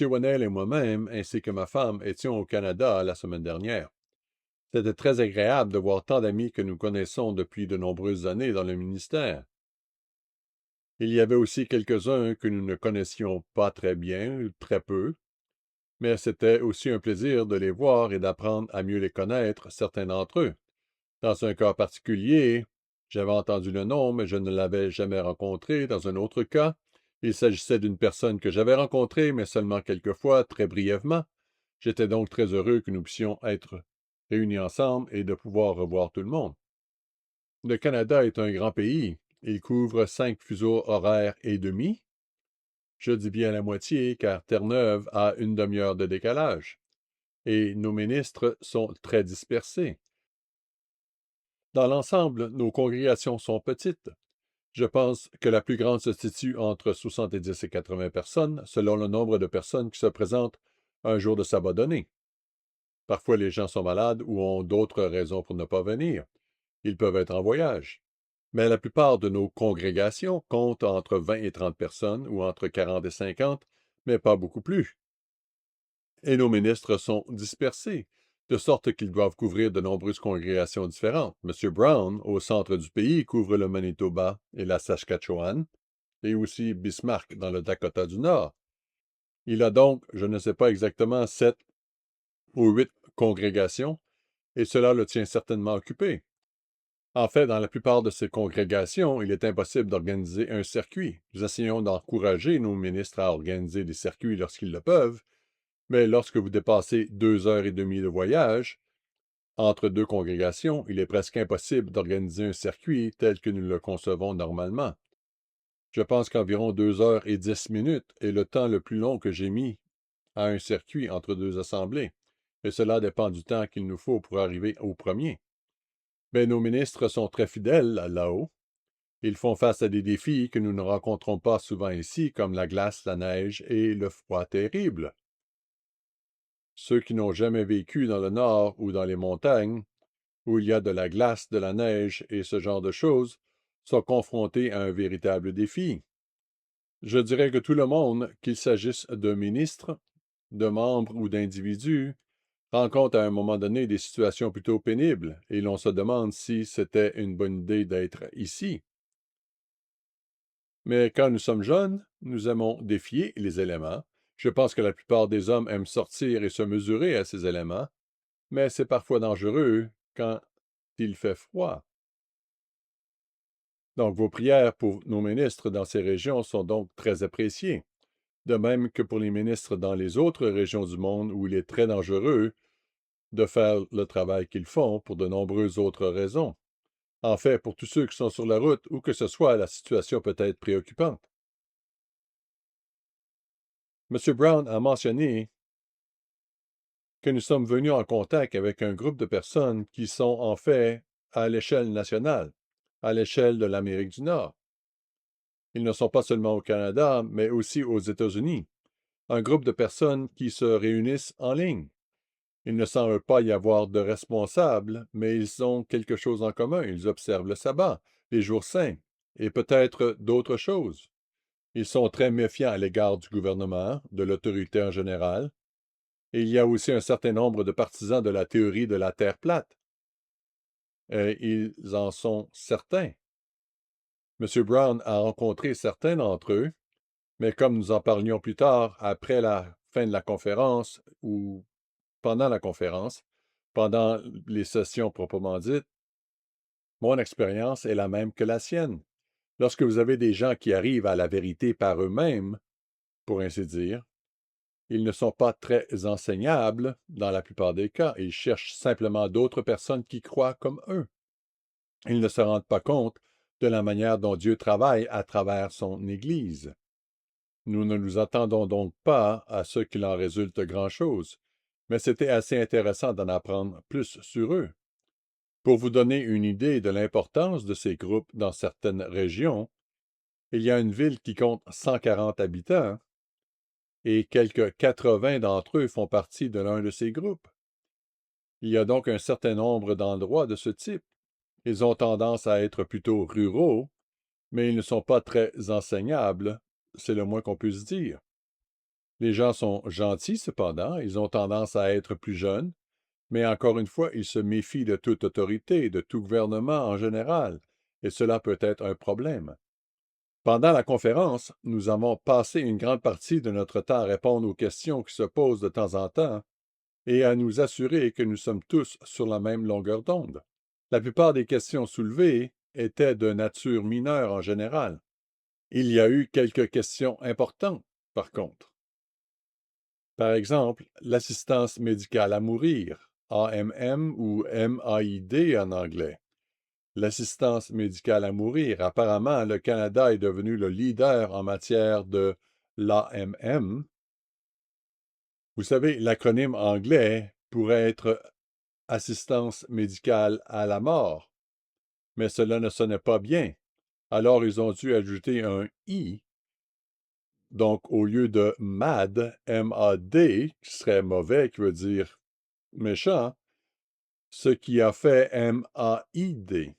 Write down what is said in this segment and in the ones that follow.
M. Wannell et moi-même, ainsi que ma femme, étions au Canada la semaine dernière. C'était très agréable de voir tant d'amis que nous connaissons depuis de nombreuses années dans le ministère. Il y avait aussi quelques-uns que nous ne connaissions pas très bien, très peu, mais c'était aussi un plaisir de les voir et d'apprendre à mieux les connaître, certains d'entre eux. Dans un cas particulier, j'avais entendu le nom, mais je ne l'avais jamais rencontré. Dans un autre cas, il s'agissait d'une personne que j'avais rencontrée, mais seulement quelques fois, très brièvement. J'étais donc très heureux que nous puissions être réunis ensemble et de pouvoir revoir tout le monde. Le Canada est un grand pays. Il couvre 5 fuseaux horaires et demi. Je dis bien la moitié, car Terre-Neuve a une demi-heure de décalage. Et nos ministres sont très dispersés. Dans l'ensemble, nos congrégations sont petites. Je pense que la plus grande se situe entre 70 et 80 personnes, selon le nombre de personnes qui se présentent un jour de sabbat donné. Parfois, les gens sont malades ou ont d'autres raisons pour ne pas venir. Ils peuvent être en voyage. Mais la plupart de nos congrégations comptent entre 20 et 30 personnes ou entre 40 et 50, mais pas beaucoup plus. Et nos ministres sont dispersés, de sorte qu'ils doivent couvrir de nombreuses congrégations différentes. M. Brown, au centre du pays, couvre le Manitoba et la Saskatchewan, et aussi Bismarck dans le Dakota du Nord. Il a donc, je ne sais pas exactement, 7 ou 8 congrégations, et cela le tient certainement occupé. En fait, dans la plupart de ces congrégations, il est impossible d'organiser un circuit. Nous essayons d'encourager nos ministres à organiser des circuits lorsqu'ils le peuvent, mais lorsque vous dépassez 2 heures et demie de voyage entre deux congrégations, il est presque impossible d'organiser un circuit tel que nous le concevons normalement. Je pense qu'environ 2 heures et 10 minutes est le temps le plus long que j'ai mis à un circuit entre deux assemblées, et cela dépend du temps qu'il nous faut pour arriver au premier. Mais nos ministres sont très fidèles là-haut. Ils font face à des défis que nous ne rencontrons pas souvent ici, comme la glace, la neige et le froid terrible. Ceux qui n'ont jamais vécu dans le nord ou dans les montagnes, où il y a de la glace, de la neige et ce genre de choses, sont confrontés à un véritable défi. Je dirais que tout le monde, qu'il s'agisse de ministres, de membres ou d'individus, rencontre à un moment donné des situations plutôt pénibles, et l'on se demande si c'était une bonne idée d'être ici. Mais quand nous sommes jeunes, nous aimons défier les éléments. Je pense que la plupart des hommes aiment sortir et se mesurer à ces éléments, mais c'est parfois dangereux quand il fait froid. Donc vos prières pour nos ministres dans ces régions sont donc très appréciées, de même que pour les ministres dans les autres régions du monde où il est très dangereux de faire le travail qu'ils font pour de nombreuses autres raisons. En fait, pour tous ceux qui sont sur la route, où que ce soit, la situation peut être préoccupante. M. Brown a mentionné que nous sommes venus en contact avec un groupe de personnes qui sont en fait à l'échelle nationale, à l'échelle de l'Amérique du Nord. Ils ne sont pas seulement au Canada, mais aussi aux États-Unis. Un groupe de personnes qui se réunissent en ligne. Il ne semble pas y avoir de responsables, mais ils ont quelque chose en commun. Ils observent le sabbat, les jours saints, et peut-être d'autres choses. Ils sont très méfiants à l'égard du gouvernement, de l'autorité en général, et il y a aussi un certain nombre de partisans de la théorie de la Terre plate. Ils en sont certains. M. Brown a rencontré certains d'entre eux, mais comme nous en parlions plus tard, après la fin de la conférence ou pendant la conférence, pendant les sessions proprement dites, mon expérience est la même que la sienne. Lorsque vous avez des gens qui arrivent à la vérité par eux-mêmes, pour ainsi dire, ils ne sont pas très enseignables dans la plupart des cas. Ils cherchent simplement d'autres personnes qui croient comme eux. Ils ne se rendent pas compte de la manière dont Dieu travaille à travers son Église. Nous ne nous attendons donc pas à ce qu'il en résulte grand-chose, mais c'était assez intéressant d'en apprendre plus sur eux. Pour vous donner une idée de l'importance de ces groupes dans certaines régions, il y a une ville qui compte 140 habitants et quelques 80 d'entre eux font partie de l'un de ces groupes. Il y a donc un certain nombre d'endroits de ce type. Ils ont tendance à être plutôt ruraux, mais ils ne sont pas très enseignables, c'est le moins qu'on puisse dire. Les gens sont gentils cependant, ils ont tendance à être plus jeunes, mais encore une fois, ils se méfient de toute autorité, de tout gouvernement en général, et cela peut être un problème. Pendant la conférence, nous avons passé une grande partie de notre temps à répondre aux questions qui se posent de temps en temps et à nous assurer que nous sommes tous sur la même longueur d'onde. La plupart des questions soulevées étaient de nature mineure en général. Il y a eu quelques questions importantes, par contre. Par exemple, l'assistance médicale à mourir, AMM ou MAID en anglais. L'assistance médicale à mourir. Apparemment, le Canada est devenu le leader en matière de l'AMM. Vous savez, l'acronyme anglais pourrait être assistance médicale à la mort, mais cela ne sonnait pas bien. Alors, ils ont dû ajouter un I. Donc, au lieu de MAD, M-A-D, qui serait mauvais, qui veut dire méchant, ce qui a fait M-A-I-D.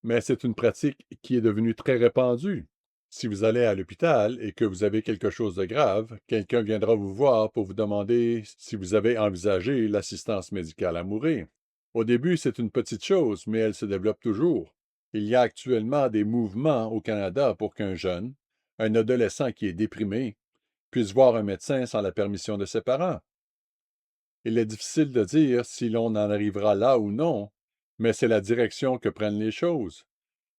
Mais c'est une pratique qui est devenue très répandue. Si vous allez à l'hôpital et que vous avez quelque chose de grave, quelqu'un viendra vous voir pour vous demander si vous avez envisagé l'assistance médicale à mourir. Au début, c'est une petite chose, mais elle se développe toujours. Il y a actuellement des mouvements au Canada pour qu'un jeune, un adolescent qui est déprimé, puisse voir un médecin sans la permission de ses parents. Il est difficile de dire si l'on en arrivera là ou non, mais c'est la direction que prennent les choses.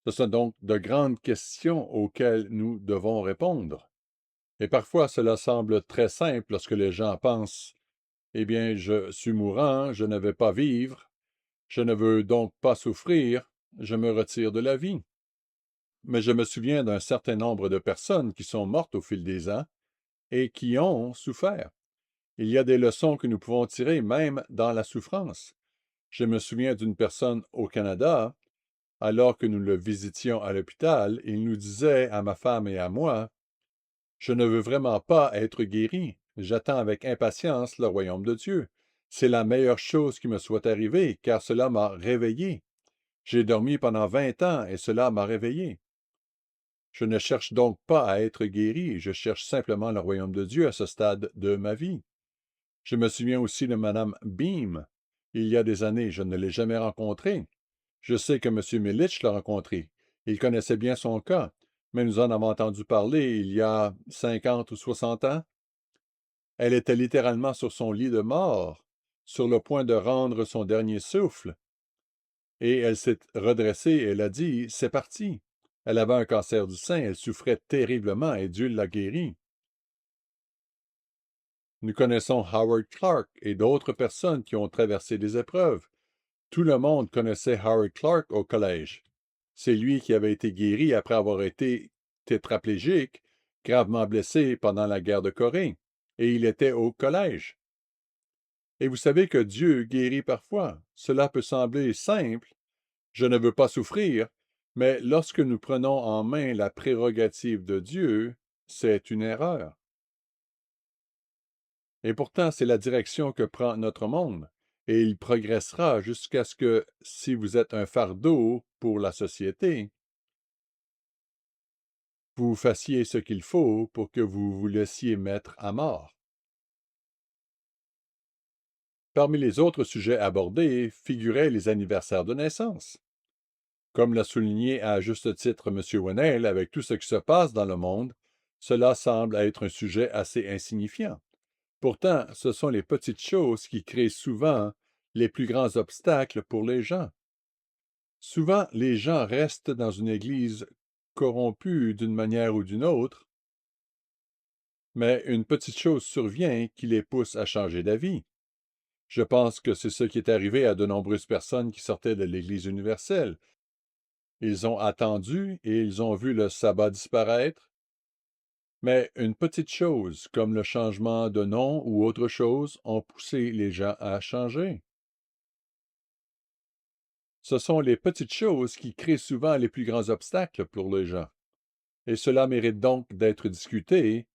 Ce sont donc de grandes questions auxquelles nous devons répondre. Et parfois, cela semble très simple lorsque les gens pensent, eh bien, je suis mourant, je ne vais pas vivre, je ne veux donc pas souffrir, je me retire de la vie. Mais je me souviens d'un certain nombre de personnes qui sont mortes au fil des ans et qui ont souffert. Il y a des leçons que nous pouvons tirer même dans la souffrance. Je me souviens d'une personne au Canada, alors que nous le visitions à l'hôpital, il nous disait à ma femme et à moi, je ne veux vraiment pas être guéri, j'attends avec impatience le royaume de Dieu. C'est la meilleure chose qui me soit arrivée, car cela m'a réveillé. J'ai dormi pendant 20 ans et cela m'a réveillé. Je ne cherche donc pas à être guéri, je cherche simplement le royaume de Dieu à ce stade de ma vie. Je me souviens aussi de Madame Beam. Il y a des années, je ne l'ai jamais rencontrée. Je sais que M. Millich l'a rencontrée. Il connaissait bien son cas, mais nous en avons entendu parler il y a 50 ou 60 ans. Elle était littéralement sur son lit de mort, sur le point de rendre son dernier souffle. Et elle s'est redressée et elle a dit, c'est parti. Elle avait un cancer du sein, elle souffrait terriblement et Dieu l'a guérie. Nous connaissons Howard Clark et d'autres personnes qui ont traversé des épreuves. Tout le monde connaissait Howard Clark au collège. C'est lui qui avait été guéri après avoir été tétraplégique, gravement blessé pendant la guerre de Corée, et il était au collège. Et vous savez que Dieu guérit parfois. Cela peut sembler simple, je ne veux pas souffrir, mais lorsque nous prenons en main la prérogative de Dieu, c'est une erreur. Et pourtant, c'est la direction que prend notre monde, et il progressera jusqu'à ce que, si vous êtes un fardeau pour la société, vous fassiez ce qu'il faut pour que vous vous laissiez mettre à mort. Parmi les autres sujets abordés figuraient les anniversaires de naissance. Comme l'a souligné à juste titre M. Wennell, avec tout ce qui se passe dans le monde, cela semble être un sujet assez insignifiant. Pourtant, ce sont les petites choses qui créent souvent les plus grands obstacles pour les gens. Souvent, les gens restent dans une église corrompue d'une manière ou d'une autre, mais une petite chose survient qui les pousse à changer d'avis. Je pense que c'est ce qui est arrivé à de nombreuses personnes qui sortaient de l'Église universelle. Ils ont attendu et ils ont vu le sabbat disparaître, mais une petite chose, comme le changement de nom ou autre chose, ont poussé les gens à changer. Ce sont les petites choses qui créent souvent les plus grands obstacles pour les gens, et cela mérite donc d'être discuté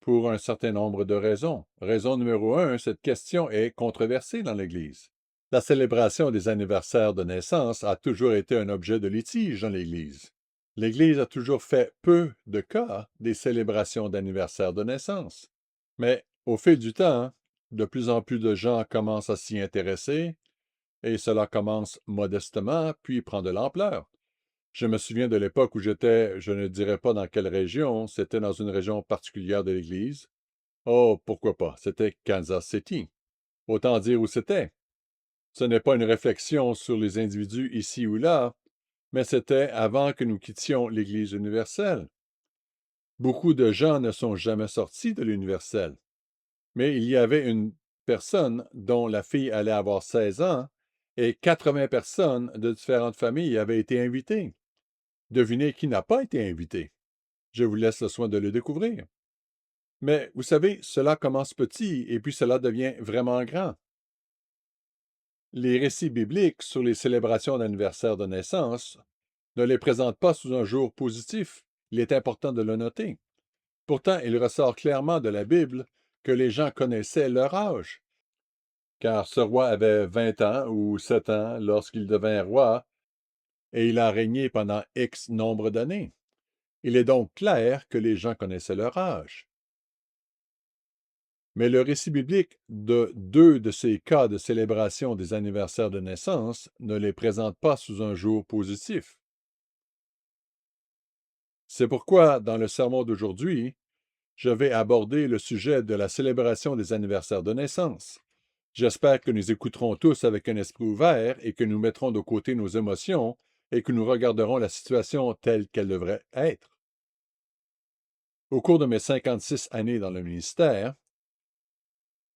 pour un certain nombre de raisons. Raison numéro un, cette question est controversée dans l'Église. La célébration des anniversaires de naissance a toujours été un objet de litige dans l'Église. L'Église a toujours fait peu de cas des célébrations d'anniversaires de naissance. Mais au fil du temps, de plus en plus de gens commencent à s'y intéresser et cela commence modestement puis prend de l'ampleur. Je me souviens de l'époque où j'étais, je ne dirais pas dans quelle région, c'était dans une région particulière de l'Église. Oh, pourquoi pas, c'était Kansas City. Autant dire où c'était. Ce n'est pas une réflexion sur les individus ici ou là, mais c'était avant que nous quittions l'Église universelle. Beaucoup de gens ne sont jamais sortis de l'universel, mais il y avait une personne dont la fille allait avoir 16 ans et 80 personnes de différentes familles avaient été invitées. Devinez qui n'a pas été invité. Je vous laisse le soin de le découvrir. Mais vous savez, cela commence petit et puis cela devient vraiment grand. Les récits bibliques sur les célébrations d'anniversaire de naissance ne les présentent pas sous un jour positif. Il est important de le noter. Pourtant, il ressort clairement de la Bible que les gens connaissaient leur âge, car ce roi avait 20 ans ou 7 ans lorsqu'il devint roi, et il a régné pendant X nombre d'années. Il est donc clair que les gens connaissaient leur âge. Mais le récit biblique de deux de ces cas de célébration des anniversaires de naissance ne les présente pas sous un jour positif. C'est pourquoi, dans le sermon d'aujourd'hui, je vais aborder le sujet de la célébration des anniversaires de naissance. J'espère que nous écouterons tous avec un esprit ouvert et que nous mettrons de côté nos émotions et que nous regarderons la situation telle qu'elle devrait être. Au cours de mes 56 années dans le ministère,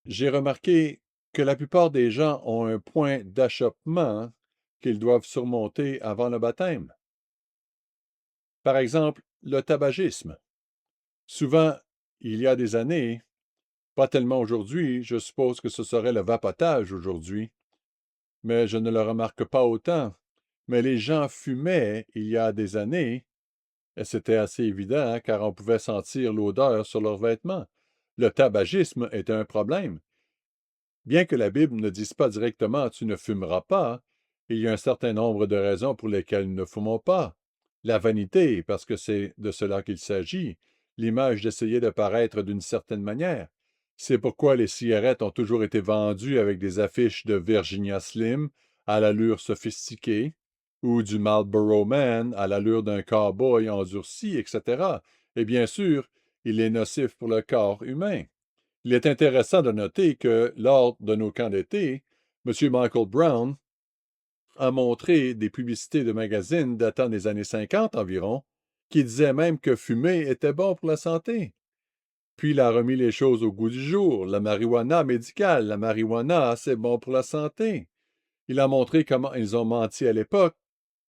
j'ai remarqué que la plupart des gens ont un point d'achoppement qu'ils doivent surmonter avant le baptême. Par exemple, le tabagisme. Souvent, il y a des années, pas tellement aujourd'hui, je suppose que ce serait le vapotage aujourd'hui, mais je ne le remarque pas autant. Mais les gens fumaient il y a des années, et c'était assez évident car on pouvait sentir l'odeur sur leurs vêtements. Le tabagisme était un problème. Bien que la Bible ne dise pas directement tu ne fumeras pas, il y a un certain nombre de raisons pour lesquelles nous ne fumons pas. La vanité, parce que c'est de cela qu'il s'agit, l'image d'essayer de paraître d'une certaine manière. C'est pourquoi les cigarettes ont toujours été vendues avec des affiches de Virginia Slim à l'allure sophistiquée, ou du Marlboro Man à l'allure d'un cow-boy endurci, etc. Et bien sûr, il est nocif pour le corps humain. Il est intéressant de noter que, lors de nos camps d'été, M. Michael Brown a montré des publicités de magazines datant des années 50 environ, qui disaient même que fumer était bon pour la santé. Puis il a remis les choses au goût du jour. La marijuana médicale, la marijuana, c'est bon pour la santé. Il a montré comment ils ont menti à l'époque,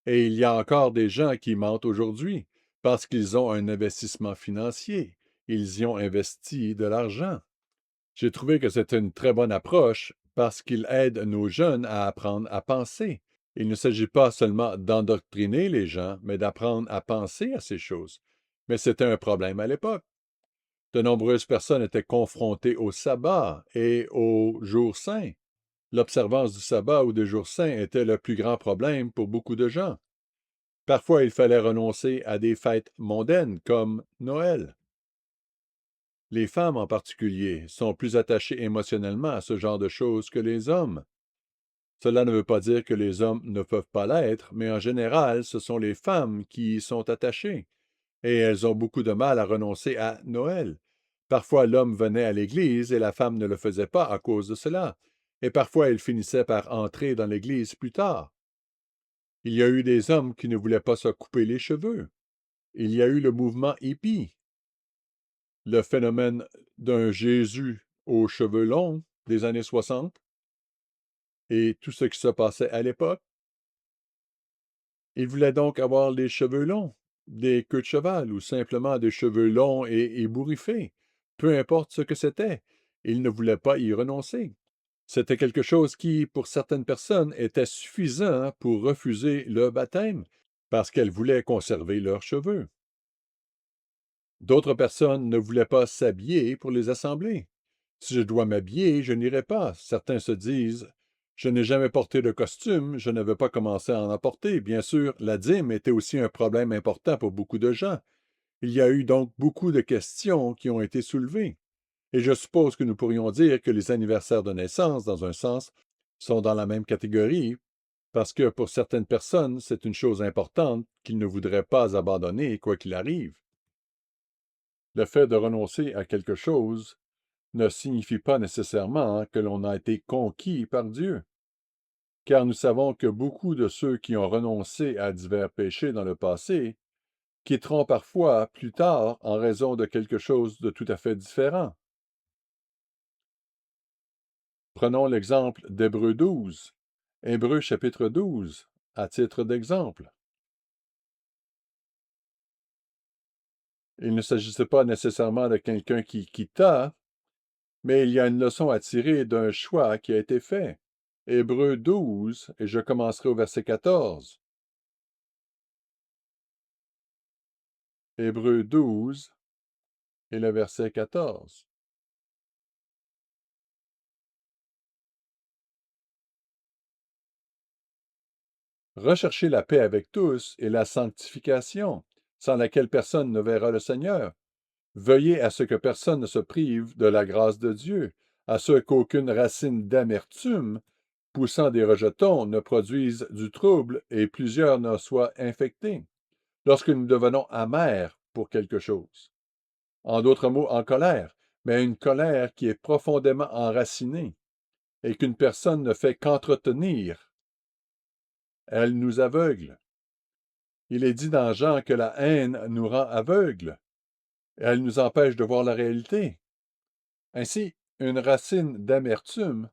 et il y a encore des gens qui mentent aujourd'hui, parce qu'ils ont un investissement financier. Ils y ont investi de l'argent. J'ai trouvé que c'était une très bonne approche parce qu'il aide nos jeunes à apprendre à penser. Il ne s'agit pas seulement d'endoctriner les gens, mais d'apprendre à penser à ces choses. Mais c'était un problème à l'époque. De nombreuses personnes étaient confrontées au sabbat et aux jours saints. L'observance du sabbat ou des jours saints était le plus grand problème pour beaucoup de gens. Parfois, il fallait renoncer à des fêtes mondaines comme Noël. Les femmes en particulier sont plus attachées émotionnellement à ce genre de choses que les hommes. Cela ne veut pas dire que les hommes ne peuvent pas l'être, mais en général, ce sont les femmes qui y sont attachées, et elles ont beaucoup de mal à renoncer à Noël. Parfois l'homme venait à l'église et la femme ne le faisait pas à cause de cela, et parfois elle finissait par entrer dans l'église plus tard. Il y a eu des hommes qui ne voulaient pas se couper les cheveux. Il y a eu le mouvement hippie, le phénomène d'un Jésus aux cheveux longs des années 60 et tout ce qui se passait à l'époque. Il voulait donc avoir les cheveux longs, des queues de cheval ou simplement des cheveux longs et ébouriffés. Peu importe ce que c'était, il ne voulait pas y renoncer. C'était quelque chose qui, pour certaines personnes, était suffisant pour refuser le baptême, parce qu'elles voulaient conserver leurs cheveux. D'autres personnes ne voulaient pas s'habiller pour les assemblées. Si je dois m'habiller, je n'irai pas. Certains se disent, je n'ai jamais porté de costume, je ne veux pas commencer à en porter. Bien sûr, la dîme était aussi un problème important pour beaucoup de gens. Il y a eu donc beaucoup de questions qui ont été soulevées. Et je suppose que nous pourrions dire que les anniversaires de naissance, dans un sens, sont dans la même catégorie, parce que pour certaines personnes, c'est une chose importante qu'ils ne voudraient pas abandonner, quoi qu'il arrive. Le fait de renoncer à quelque chose ne signifie pas nécessairement que l'on a été conquis par Dieu, car nous savons que beaucoup de ceux qui ont renoncé à divers péchés dans le passé quitteront parfois plus tard en raison de quelque chose de tout à fait différent. Prenons l'exemple d'Hébreux 12, Hébreux chapitre 12, à titre d'exemple. Il ne s'agissait pas nécessairement de quelqu'un qui quitta, mais il y a une leçon à tirer d'un choix qui a été fait. Hébreux 12, et je commencerai au verset 14. Hébreux 12 et le verset 14. Recherchez la paix avec tous et la sanctification, sans laquelle personne ne verra le Seigneur. Veuillez à ce que personne ne se prive de la grâce de Dieu, à ce qu'aucune racine d'amertume poussant des rejetons ne produise du trouble et plusieurs ne soient infectés, lorsque nous devenons amers pour quelque chose. En d'autres mots, en colère, mais une colère qui est profondément enracinée et qu'une personne ne fait qu'entretenir. Elle nous aveugle. Il est dit dans Jean que la haine nous rend aveugles. Elle nous empêche de voir la réalité. Ainsi, une racine d'amertume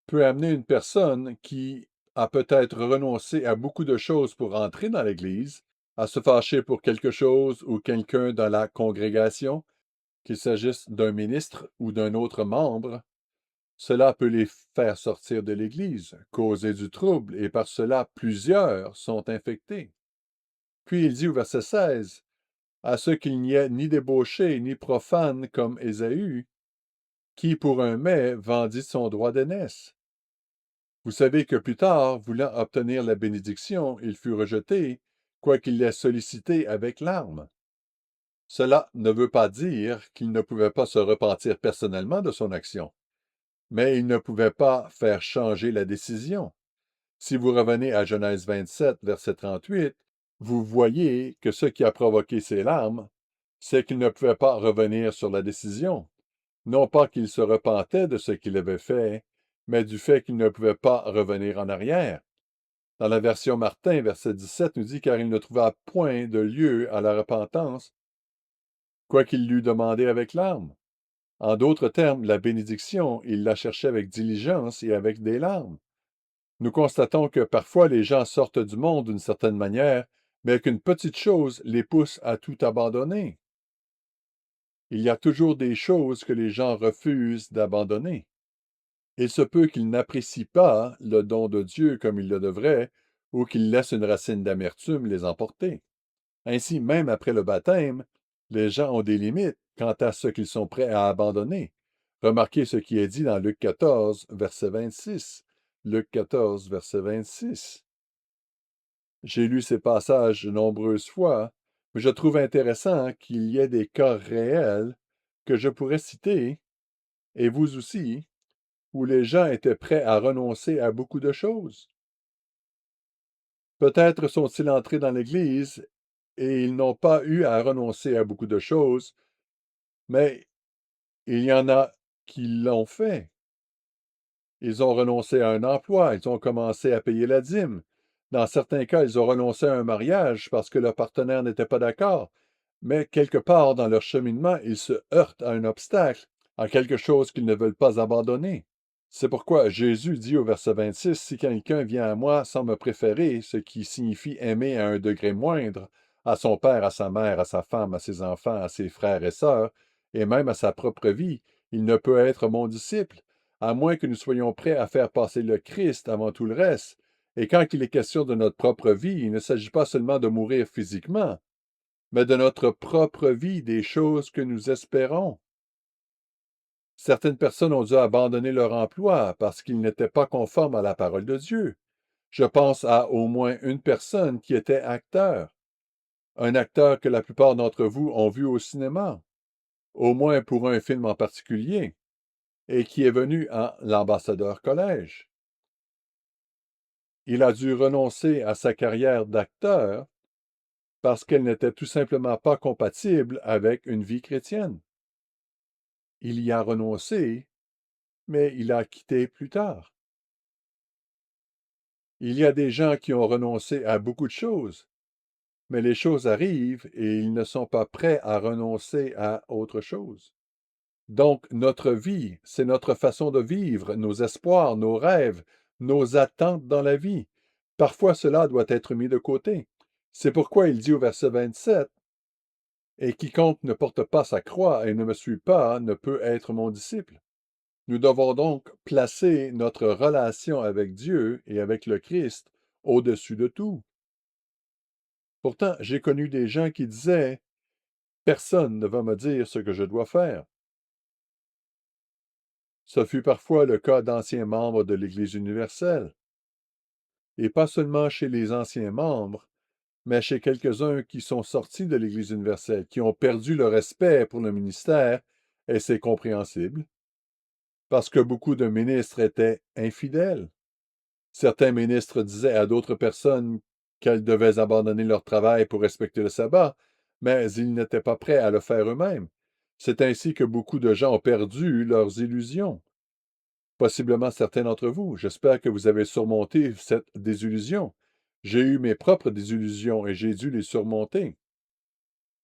peut amener une personne qui a peut-être renoncé à beaucoup de choses pour entrer dans l'Église, à se fâcher pour quelque chose ou quelqu'un dans la congrégation, qu'il s'agisse d'un ministre ou d'un autre membre. Cela peut les faire sortir de l'Église, causer du trouble, et par cela plusieurs sont infectés. Puis il dit au verset 16, à ceux qu'il n'y ait ni débauché ni profane comme Ésaü, qui pour un mets vendit son droit d'aînesse. Vous savez que plus tard, voulant obtenir la bénédiction, il fut rejeté, quoiqu'il l'ait sollicité avec larmes. Cela ne veut pas dire qu'il ne pouvait pas se repentir personnellement de son action, mais il ne pouvait pas faire changer la décision. Si vous revenez à Genèse 27, verset 38, vous voyez que ce qui a provoqué ces larmes, c'est qu'il ne pouvait pas revenir sur la décision. Non pas qu'il se repentait de ce qu'il avait fait, mais du fait qu'il ne pouvait pas revenir en arrière. Dans la version Martin, verset 17 nous dit car il ne trouva point de lieu à la repentance, quoiqu'il l'eût demandé avec larmes. En d'autres termes, la bénédiction, il la cherchait avec diligence et avec des larmes. Nous constatons que parfois les gens sortent du monde d'une certaine manière, mais qu'une petite chose les pousse à tout abandonner. Il y a toujours des choses que les gens refusent d'abandonner. Il se peut qu'ils n'apprécient pas le don de Dieu comme ils le devraient, ou qu'ils laissent une racine d'amertume les emporter. Ainsi, même après le baptême, les gens ont des limites quant à ce qu'ils sont prêts à abandonner. Remarquez ce qui est dit dans Luc 14, verset 26. Luc 14, verset 26. J'ai lu ces passages de nombreuses fois, mais je trouve intéressant qu'il y ait des cas réels que je pourrais citer, et vous aussi, où les gens étaient prêts à renoncer à beaucoup de choses. Peut-être sont-ils entrés dans l'Église et ils n'ont pas eu à renoncer à beaucoup de choses, mais il y en a qui l'ont fait. Ils ont renoncé à un emploi, ils ont commencé à payer la dîme. Dans certains cas, ils ont renoncé à un mariage parce que leur partenaire n'était pas d'accord. Mais quelque part dans leur cheminement, ils se heurtent à un obstacle, à quelque chose qu'ils ne veulent pas abandonner. C'est pourquoi Jésus dit au verset 26, si quelqu'un vient à moi sans me préférer, ce qui signifie aimer à un degré moindre, à son père, à sa mère, à sa femme, à ses enfants, à ses frères et sœurs, et même à sa propre vie, il ne peut être mon disciple, à moins que nous soyons prêts à faire passer le Christ avant tout le reste. Et quand il est question de notre propre vie, il ne s'agit pas seulement de mourir physiquement, mais de notre propre vie, des choses que nous espérons. Certaines personnes ont dû abandonner leur emploi parce qu'ils n'étaient pas conformes à la parole de Dieu. Je pense à au moins une personne qui était acteur, un acteur que la plupart d'entre vous ont vu au cinéma. au moins pour un film en particulier, et qui est venu à l'ambassadeur collège. Il a dû renoncer à sa carrière d'acteur parce qu'elle n'était tout simplement pas compatible avec une vie chrétienne. Il y a renoncé, mais il a quitté plus tard. Il y a des gens qui ont renoncé à beaucoup de choses, mais les choses arrivent et ils ne sont pas prêts à renoncer à autre chose. Donc, notre vie, c'est notre façon de vivre, nos espoirs, nos rêves, nos attentes dans la vie. Parfois, cela doit être mis de côté. C'est pourquoi il dit au verset 27, et quiconque ne porte pas sa croix et ne me suit pas ne peut être mon disciple. Nous devons donc placer notre relation avec Dieu et avec le Christ au-dessus de tout. Pourtant, j'ai connu des gens qui disaient, personne ne va me dire ce que je dois faire. Ce fut parfois le cas d'anciens membres de l'Église universelle, et pas seulement chez les anciens membres, mais chez quelques-uns qui sont sortis de l'Église universelle, qui ont perdu le respect pour le ministère, et c'est compréhensible, parce que beaucoup de ministres étaient infidèles. Certains ministres disaient à d'autres personnes qu'elles devaient abandonner leur travail pour respecter le sabbat, mais ils n'étaient pas prêts à le faire eux-mêmes. C'est ainsi que beaucoup de gens ont perdu leurs illusions. Possiblement certains d'entre vous. J'espère que vous avez surmonté cette désillusion. J'ai eu mes propres désillusions et j'ai dû les surmonter.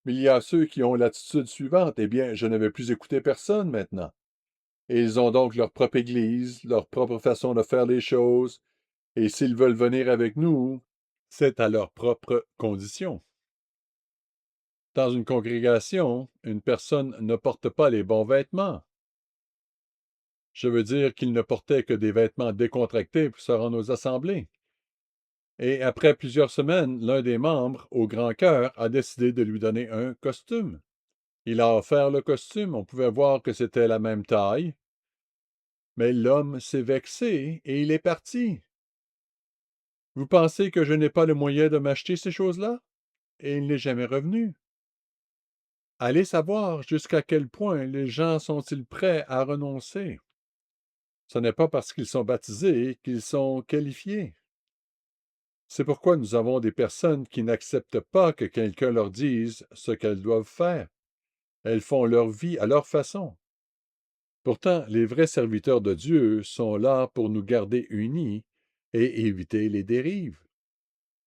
Mais il y a ceux qui ont l'attitude suivante. Eh bien, je ne vais plus écouter personne maintenant. Et ils ont donc leur propre Église, leur propre façon de faire les choses, et s'ils veulent venir avec nous, c'est à leurs propres conditions. Dans une congrégation, une personne ne porte pas les bons vêtements. Je veux dire qu'il ne portait que des vêtements décontractés pour se rendre aux assemblées. Et après plusieurs semaines, l'un des membres, au grand cœur, a décidé de lui donner un costume. Il a offert le costume, on pouvait voir que c'était la même taille, mais l'homme s'est vexé et il est parti. Vous pensez que je n'ai pas le moyen de m'acheter ces choses-là? Et il n'est jamais revenu. Allez savoir jusqu'à quel point les gens sont-ils prêts à renoncer. Ce n'est pas parce qu'ils sont baptisés qu'ils sont qualifiés. C'est pourquoi nous avons des personnes qui n'acceptent pas que quelqu'un leur dise ce qu'elles doivent faire. Elles font leur vie à leur façon. Pourtant, les vrais serviteurs de Dieu sont là pour nous garder unis et éviter les dérives.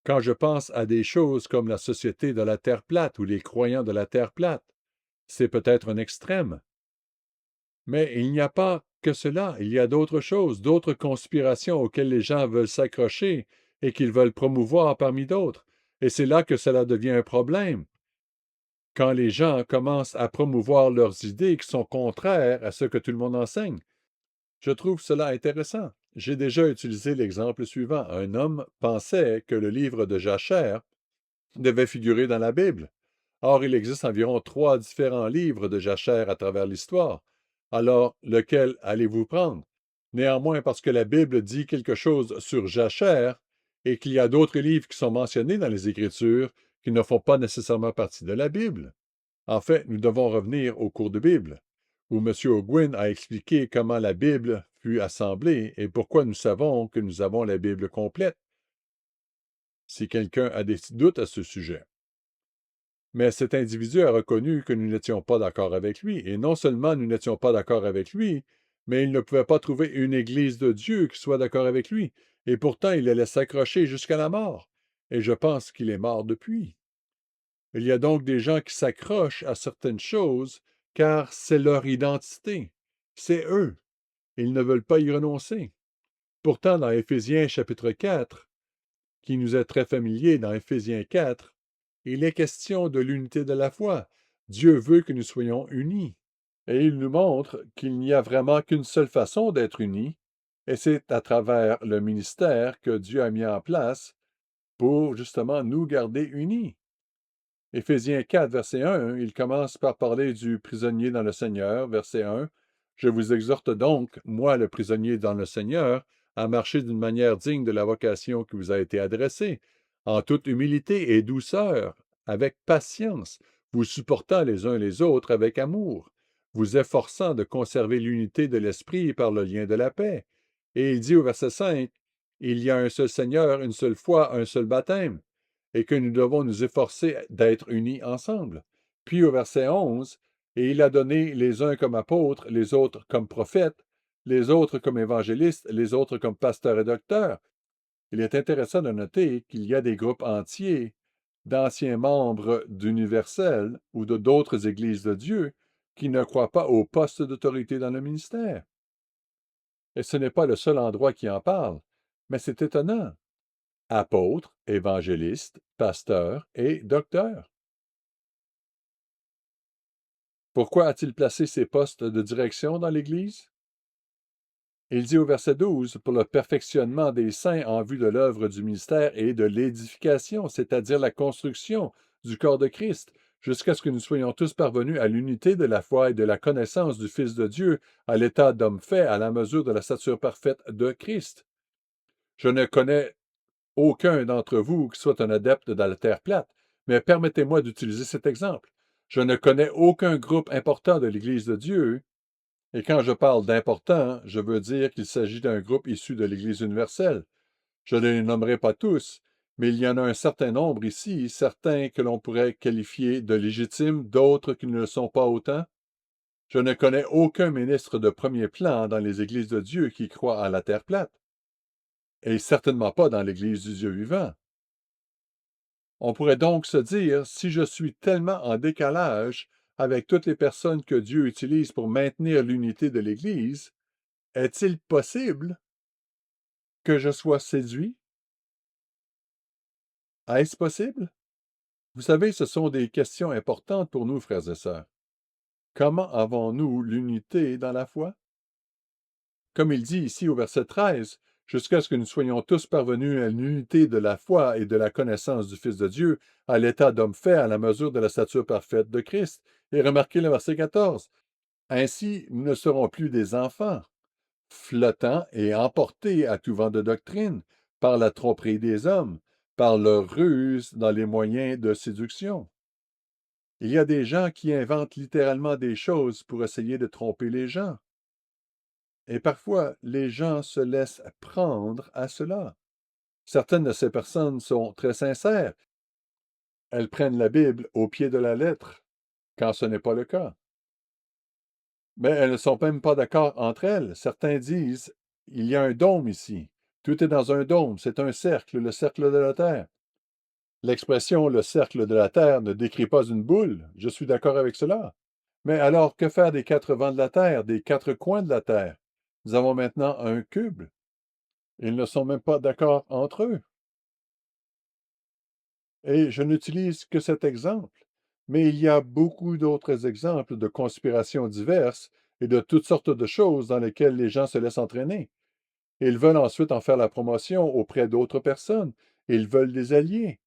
Quand je pense à des choses comme la société de la Terre plate ou les croyants de la Terre plate, c'est peut-être un extrême. Mais il n'y a pas que cela, il y a d'autres choses, d'autres conspirations auxquelles les gens veulent s'accrocher et qu'ils veulent promouvoir parmi d'autres. Et c'est là que cela devient un problème. Quand les gens commencent à promouvoir leurs idées qui sont contraires à ce que tout le monde enseigne. Je trouve cela intéressant. J'ai déjà utilisé l'exemple suivant. Un homme pensait que le livre de Jachère devait figurer dans la Bible. Or, il existe environ 3 différents livres de Jachère à travers l'histoire. Alors, lequel allez-vous prendre? Néanmoins, parce que la Bible dit quelque chose sur Jachère et qu'il y a d'autres livres qui sont mentionnés dans les Écritures qui ne font pas nécessairement partie de la Bible. En fait, nous devons revenir au cours de Bible, où M. O'Gwyn a expliqué comment la Bible fut assemblée et pourquoi nous savons que nous avons la Bible complète, si quelqu'un a des doutes à ce sujet. Mais cet individu a reconnu que nous n'étions pas d'accord avec lui, et non seulement nous n'étions pas d'accord avec lui, mais il ne pouvait pas trouver une Église de Dieu qui soit d'accord avec lui, et pourtant il allait s'accrocher jusqu'à la mort, et je pense qu'il est mort depuis. Il y a donc des gens qui s'accrochent à certaines choses car c'est leur identité. C'est eux. Ils ne veulent pas y renoncer. Pourtant, dans Éphésiens chapitre 4, qui nous est très familier dans Éphésiens 4, il est question de l'unité de la foi. Dieu veut que nous soyons unis. Et il nous montre qu'il n'y a vraiment qu'une seule façon d'être unis, et c'est à travers le ministère que Dieu a mis en place pour justement nous garder unis. Éphésiens 4, verset 1, il commence par parler du prisonnier dans le Seigneur, verset 1. Je vous exhorte donc, moi le prisonnier dans le Seigneur, à marcher d'une manière digne de la vocation qui vous a été adressée, en toute humilité et douceur, avec patience, vous supportant les uns les autres avec amour, vous efforçant de conserver l'unité de l'esprit par le lien de la paix. Et il dit au verset 5, il y a un seul Seigneur, une seule foi, un seul baptême, et que nous devons nous efforcer d'être unis ensemble. Puis au verset 11, et il a donné les uns comme apôtres, les autres comme prophètes, les autres comme évangélistes, les autres comme pasteurs et docteurs. Il est intéressant de noter qu'il y a des groupes entiers d'anciens membres d'Universel ou de d'autres églises de Dieu qui ne croient pas au poste d'autorité dans le ministère. Et ce n'est pas le seul endroit qui en parle, mais c'est étonnant. Apôtres, évangélistes, pasteurs et docteurs. Pourquoi a-t-il placé ces postes de direction dans l'Église? Il dit au verset 12, pour le perfectionnement des saints en vue de l'œuvre du ministère et de l'édification, c'est-à-dire la construction du corps de Christ, jusqu'à ce que nous soyons tous parvenus à l'unité de la foi et de la connaissance du Fils de Dieu, à l'état d'homme fait, à la mesure de la stature parfaite de Christ. Je ne connais aucun d'entre vous qui soit un adepte de la terre plate, mais permettez-moi d'utiliser cet exemple. Je ne connais aucun groupe important de l'Église de Dieu. Et quand je parle d'important, je veux dire qu'il s'agit d'un groupe issu de l'Église universelle. Je ne les nommerai pas tous, mais il y en a un certain nombre ici, certains que l'on pourrait qualifier de légitimes, d'autres qui ne le sont pas autant. Je ne connais aucun ministre de premier plan dans les églises de Dieu qui croit à la terre plate, et certainement pas dans l'Église du Dieu vivant. On pourrait donc se dire, si je suis tellement en décalage avec toutes les personnes que Dieu utilise pour maintenir l'unité de l'Église, est-il possible que je sois séduit? Est-ce possible? Vous savez, ce sont des questions importantes pour nous, frères et sœurs. Comment avons-nous l'unité dans la foi? Comme il dit ici au verset 13, jusqu'à ce que nous soyons tous parvenus à l'unité de la foi et de la connaissance du Fils de Dieu, à l'état d'homme fait à la mesure de la stature parfaite de Christ. Et remarquez le verset 14. Ainsi, nous ne serons plus des enfants, flottant et emportés à tout vent de doctrine, par la tromperie des hommes, par leur ruse dans les moyens de séduction. Il y a des gens qui inventent littéralement des choses pour essayer de tromper les gens. Et parfois, les gens se laissent prendre à cela. Certaines de ces personnes sont très sincères. Elles prennent la Bible au pied de la lettre, quand ce n'est pas le cas. Mais elles ne sont même pas d'accord entre elles. Certains disent, il y a un dôme ici. Tout est dans un dôme, c'est un cercle, le cercle de la Terre. L'expression le cercle de la Terre ne décrit pas une boule, je suis d'accord avec cela. Mais alors, que faire des quatre vents de la Terre, des quatre coins de la Terre? Nous avons maintenant un cube. Ils ne sont même pas d'accord entre eux. Et je n'utilise que cet exemple. Mais il y a beaucoup d'autres exemples de conspirations diverses et de toutes sortes de choses dans lesquelles les gens se laissent entraîner. Ils veulent ensuite en faire la promotion auprès d'autres personnes. Ils veulent des alliés.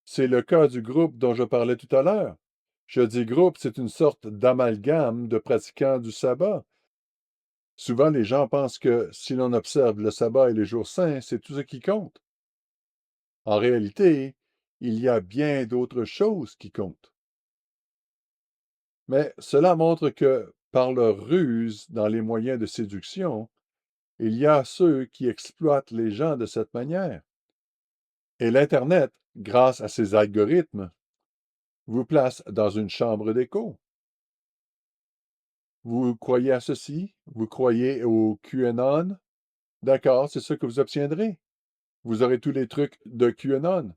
C'est le cas du groupe dont je parlais tout à l'heure. Je dis groupe, c'est une sorte d'amalgame de pratiquants du sabbat. Souvent, les gens pensent que si l'on observe le sabbat et les jours saints, c'est tout ce qui compte. En réalité, il y a bien d'autres choses qui comptent. Mais cela montre que, par leur ruse dans les moyens de séduction, il y a ceux qui exploitent les gens de cette manière. Et l'Internet, grâce à ses algorithmes, vous place dans une chambre d'écho. Vous croyez à ceci? Vous croyez au QAnon? D'accord, c'est ce que vous obtiendrez. Vous aurez tous les trucs de QAnon.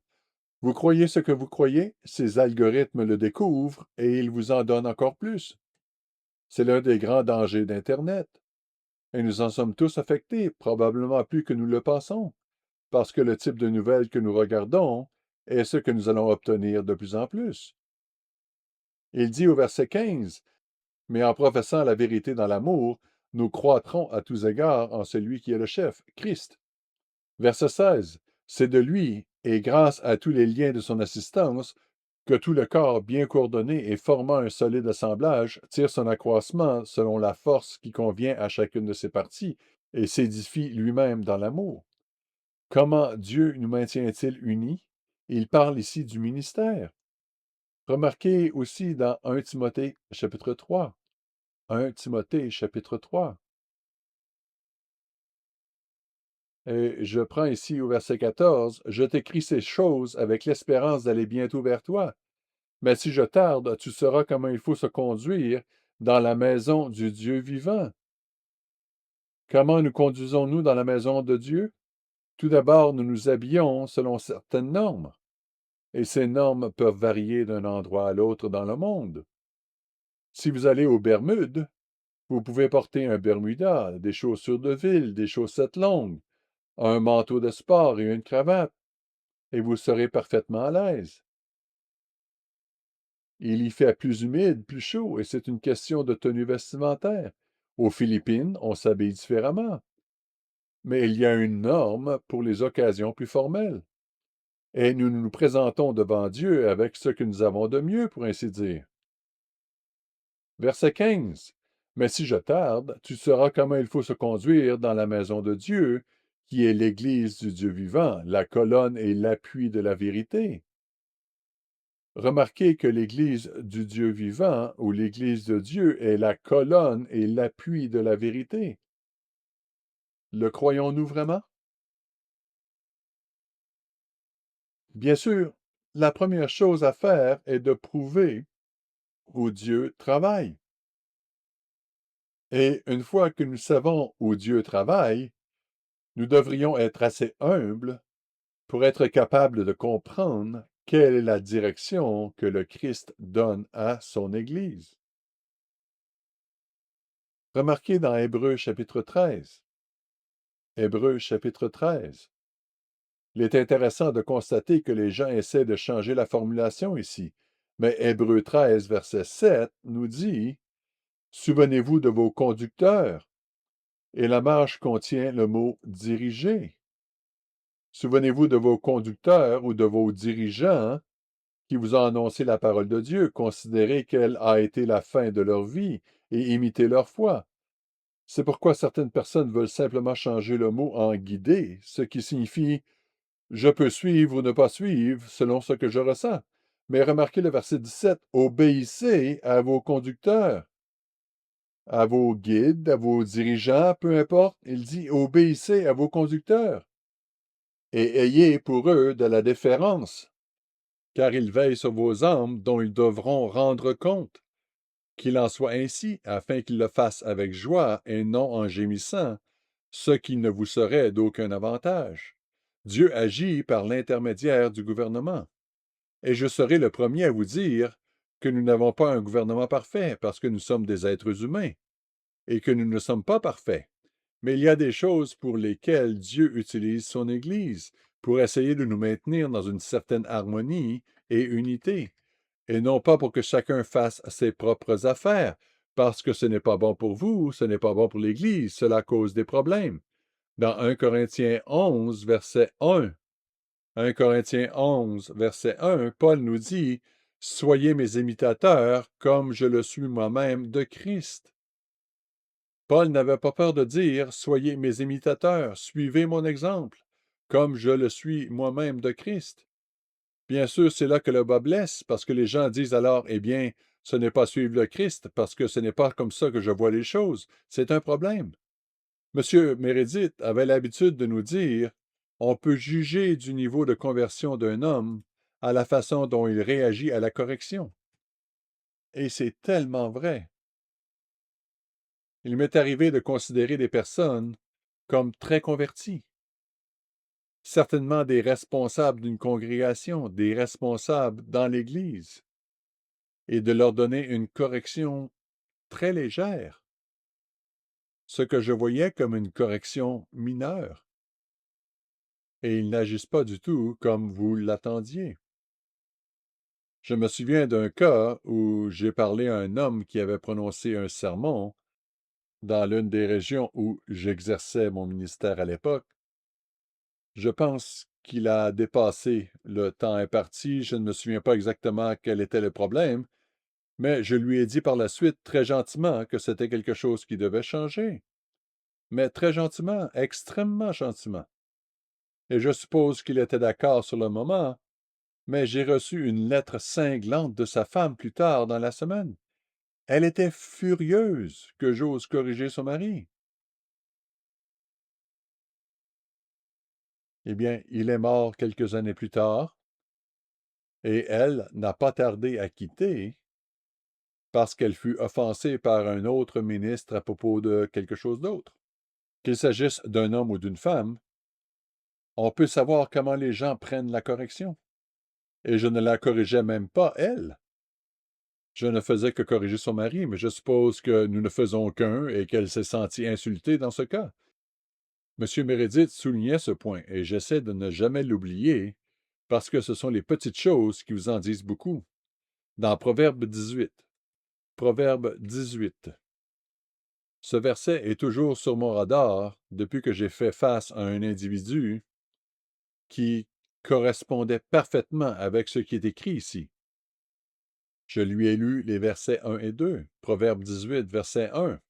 Vous croyez ce que vous croyez? Ces algorithmes le découvrent et ils vous en donnent encore plus. C'est l'un des grands dangers d'Internet. Et nous en sommes tous affectés, probablement plus que nous le pensons, parce que le type de nouvelles que nous regardons est ce que nous allons obtenir de plus en plus. Il dit au verset 15, mais en professant la vérité dans l'amour, nous croîtrons à tous égards en celui qui est le chef, Christ. Verset 16, c'est de lui, et grâce à tous les liens de son assistance, que tout le corps bien coordonné et formant un solide assemblage tire son accroissement selon la force qui convient à chacune de ses parties et s'édifie lui-même dans l'amour. Comment Dieu nous maintient-il unis? Il parle ici du ministère. Remarquez aussi dans 1 Timothée chapitre 3. 1 Timothée chapitre 3. Et je prends ici au verset 14. Je t'écris ces choses avec l'espérance d'aller bientôt vers toi. Mais si je tarde, tu sauras comment il faut se conduire dans la maison du Dieu vivant. Comment nous conduisons-nous dans la maison de Dieu? Tout d'abord, nous nous habillons selon certaines normes. Et ces normes peuvent varier d'un endroit à l'autre dans le monde. Si vous allez aux Bermudes, vous pouvez porter un bermuda, des chaussures de ville, des chaussettes longues, un manteau de sport et une cravate, et vous serez parfaitement à l'aise. Il y fait plus humide, plus chaud, et c'est une question de tenue vestimentaire. Aux Philippines, on s'habille différemment, mais il y a une norme pour les occasions plus formelles. Et nous nous présentons devant Dieu avec ce que nous avons de mieux, pour ainsi dire. Verset 15. Mais si je tarde, tu sauras comment il faut se conduire dans la maison de Dieu, qui est l'Église du Dieu vivant, la colonne et l'appui de la vérité. Remarquez que l'Église du Dieu vivant, ou l'Église de Dieu, est la colonne et l'appui de la vérité. Le croyons-nous vraiment? Bien sûr, la première chose à faire est de prouver où Dieu travaille. Et une fois que nous savons où Dieu travaille, nous devrions être assez humbles pour être capables de comprendre quelle est la direction que le Christ donne à son Église. Remarquez dans Hébreux chapitre 13. Hébreux chapitre 13. Il est intéressant de constater que les gens essaient de changer la formulation ici. Mais Hébreux 13, verset 7 nous dit « Souvenez-vous de vos conducteurs » et la marge contient le mot « diriger ». Souvenez-vous de vos conducteurs ou de vos dirigeants qui vous ont annoncé la parole de Dieu. Considérez quelle a été la fin de leur vie et imitez leur foi. C'est pourquoi certaines personnes veulent simplement changer le mot en guider, ce qui signifie je peux suivre ou ne pas suivre selon ce que je ressens. Mais remarquez le verset 17, obéissez à vos conducteurs, à vos guides, à vos dirigeants, peu importe. Il dit obéissez à vos conducteurs et ayez pour eux de la déférence, car ils veillent sur vos âmes dont ils devront rendre compte. Qu'il en soit ainsi, afin qu'ils le fassent avec joie et non en gémissant, ce qui ne vous serait d'aucun avantage. Dieu agit par l'intermédiaire du gouvernement. Et je serai le premier à vous dire que nous n'avons pas un gouvernement parfait parce que nous sommes des êtres humains et que nous ne sommes pas parfaits. Mais il y a des choses pour lesquelles Dieu utilise son Église pour essayer de nous maintenir dans une certaine harmonie et unité, et non pas pour que chacun fasse ses propres affaires, parce que ce n'est pas bon pour vous, ce n'est pas bon pour l'Église, cela cause des problèmes. Dans 1 Corinthiens 11, verset 1, 1 Corinthiens 11, verset 1, Paul nous dit « Soyez mes imitateurs comme je le suis moi-même de Christ ». Paul n'avait pas peur de dire « Soyez mes imitateurs, suivez mon exemple, comme je le suis moi-même de Christ ». Bien sûr, c'est là que le bas blesse, parce que les gens disent alors, eh bien, ce n'est pas suivre le Christ, parce que ce n'est pas comme ça que je vois les choses. C'est un problème. Monsieur Meredith avait l'habitude de nous dire, on peut juger du niveau de conversion d'un homme à la façon dont il réagit à la correction. Et c'est tellement vrai. Il m'est arrivé de considérer des personnes comme très converties, certainement des responsables d'une congrégation, des responsables dans l'Église, et de leur donner une correction très légère, ce que je voyais comme une correction mineure, et ils n'agissent pas du tout comme vous l'attendiez. Je me souviens d'un cas où j'ai parlé à un homme qui avait prononcé un sermon dans l'une des régions où j'exerçais mon ministère à l'époque. Je pense qu'il a dépassé le temps imparti, je ne me souviens pas exactement quel était le problème, mais je lui ai dit par la suite très gentiment que c'était quelque chose qui devait changer. Mais très gentiment, extrêmement gentiment. Et je suppose qu'il était d'accord sur le moment, Mais j'ai reçu une lettre cinglante de sa femme plus tard dans la semaine. Elle était furieuse que j'ose corriger son mari. Eh bien, il est mort quelques années plus tard, et elle n'a pas tardé à quitter parce qu'elle fut offensée par un autre ministre à propos de quelque chose d'autre. Qu'il s'agisse d'un homme ou d'une femme, on peut savoir comment les gens prennent la correction. Et je ne la corrigeais même pas, elle. Je ne faisais que corriger son mari, mais je suppose que nous ne faisons qu'un et qu'elle s'est sentie insultée dans ce cas. M. Meredith soulignait ce point, et j'essaie de ne jamais l'oublier, parce que ce sont les petites choses qui vous en disent beaucoup. Dans Proverbe 18. Proverbe 18. Ce verset est toujours sur mon radar depuis que j'ai fait face à un individu qui correspondait parfaitement avec ce qui est écrit ici. Je lui ai lu les versets 1 et 2, Proverbe 18, verset 1.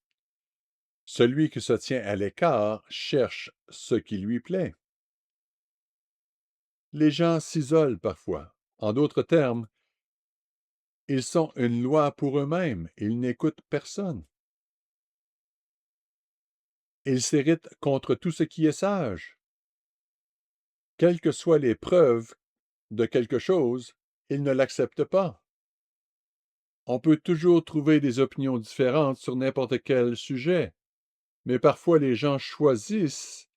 Celui qui se tient à l'écart cherche ce qui lui plaît. Les gens s'isolent parfois. En d'autres termes, ils sont une loi pour eux-mêmes. Ils n'écoutent personne. Ils s'irritent contre tout ce qui est sage. Quelles que soient les preuves de quelque chose, ils ne l'acceptent pas. On peut toujours trouver des opinions différentes sur n'importe quel sujet, mais parfois les gens choisissent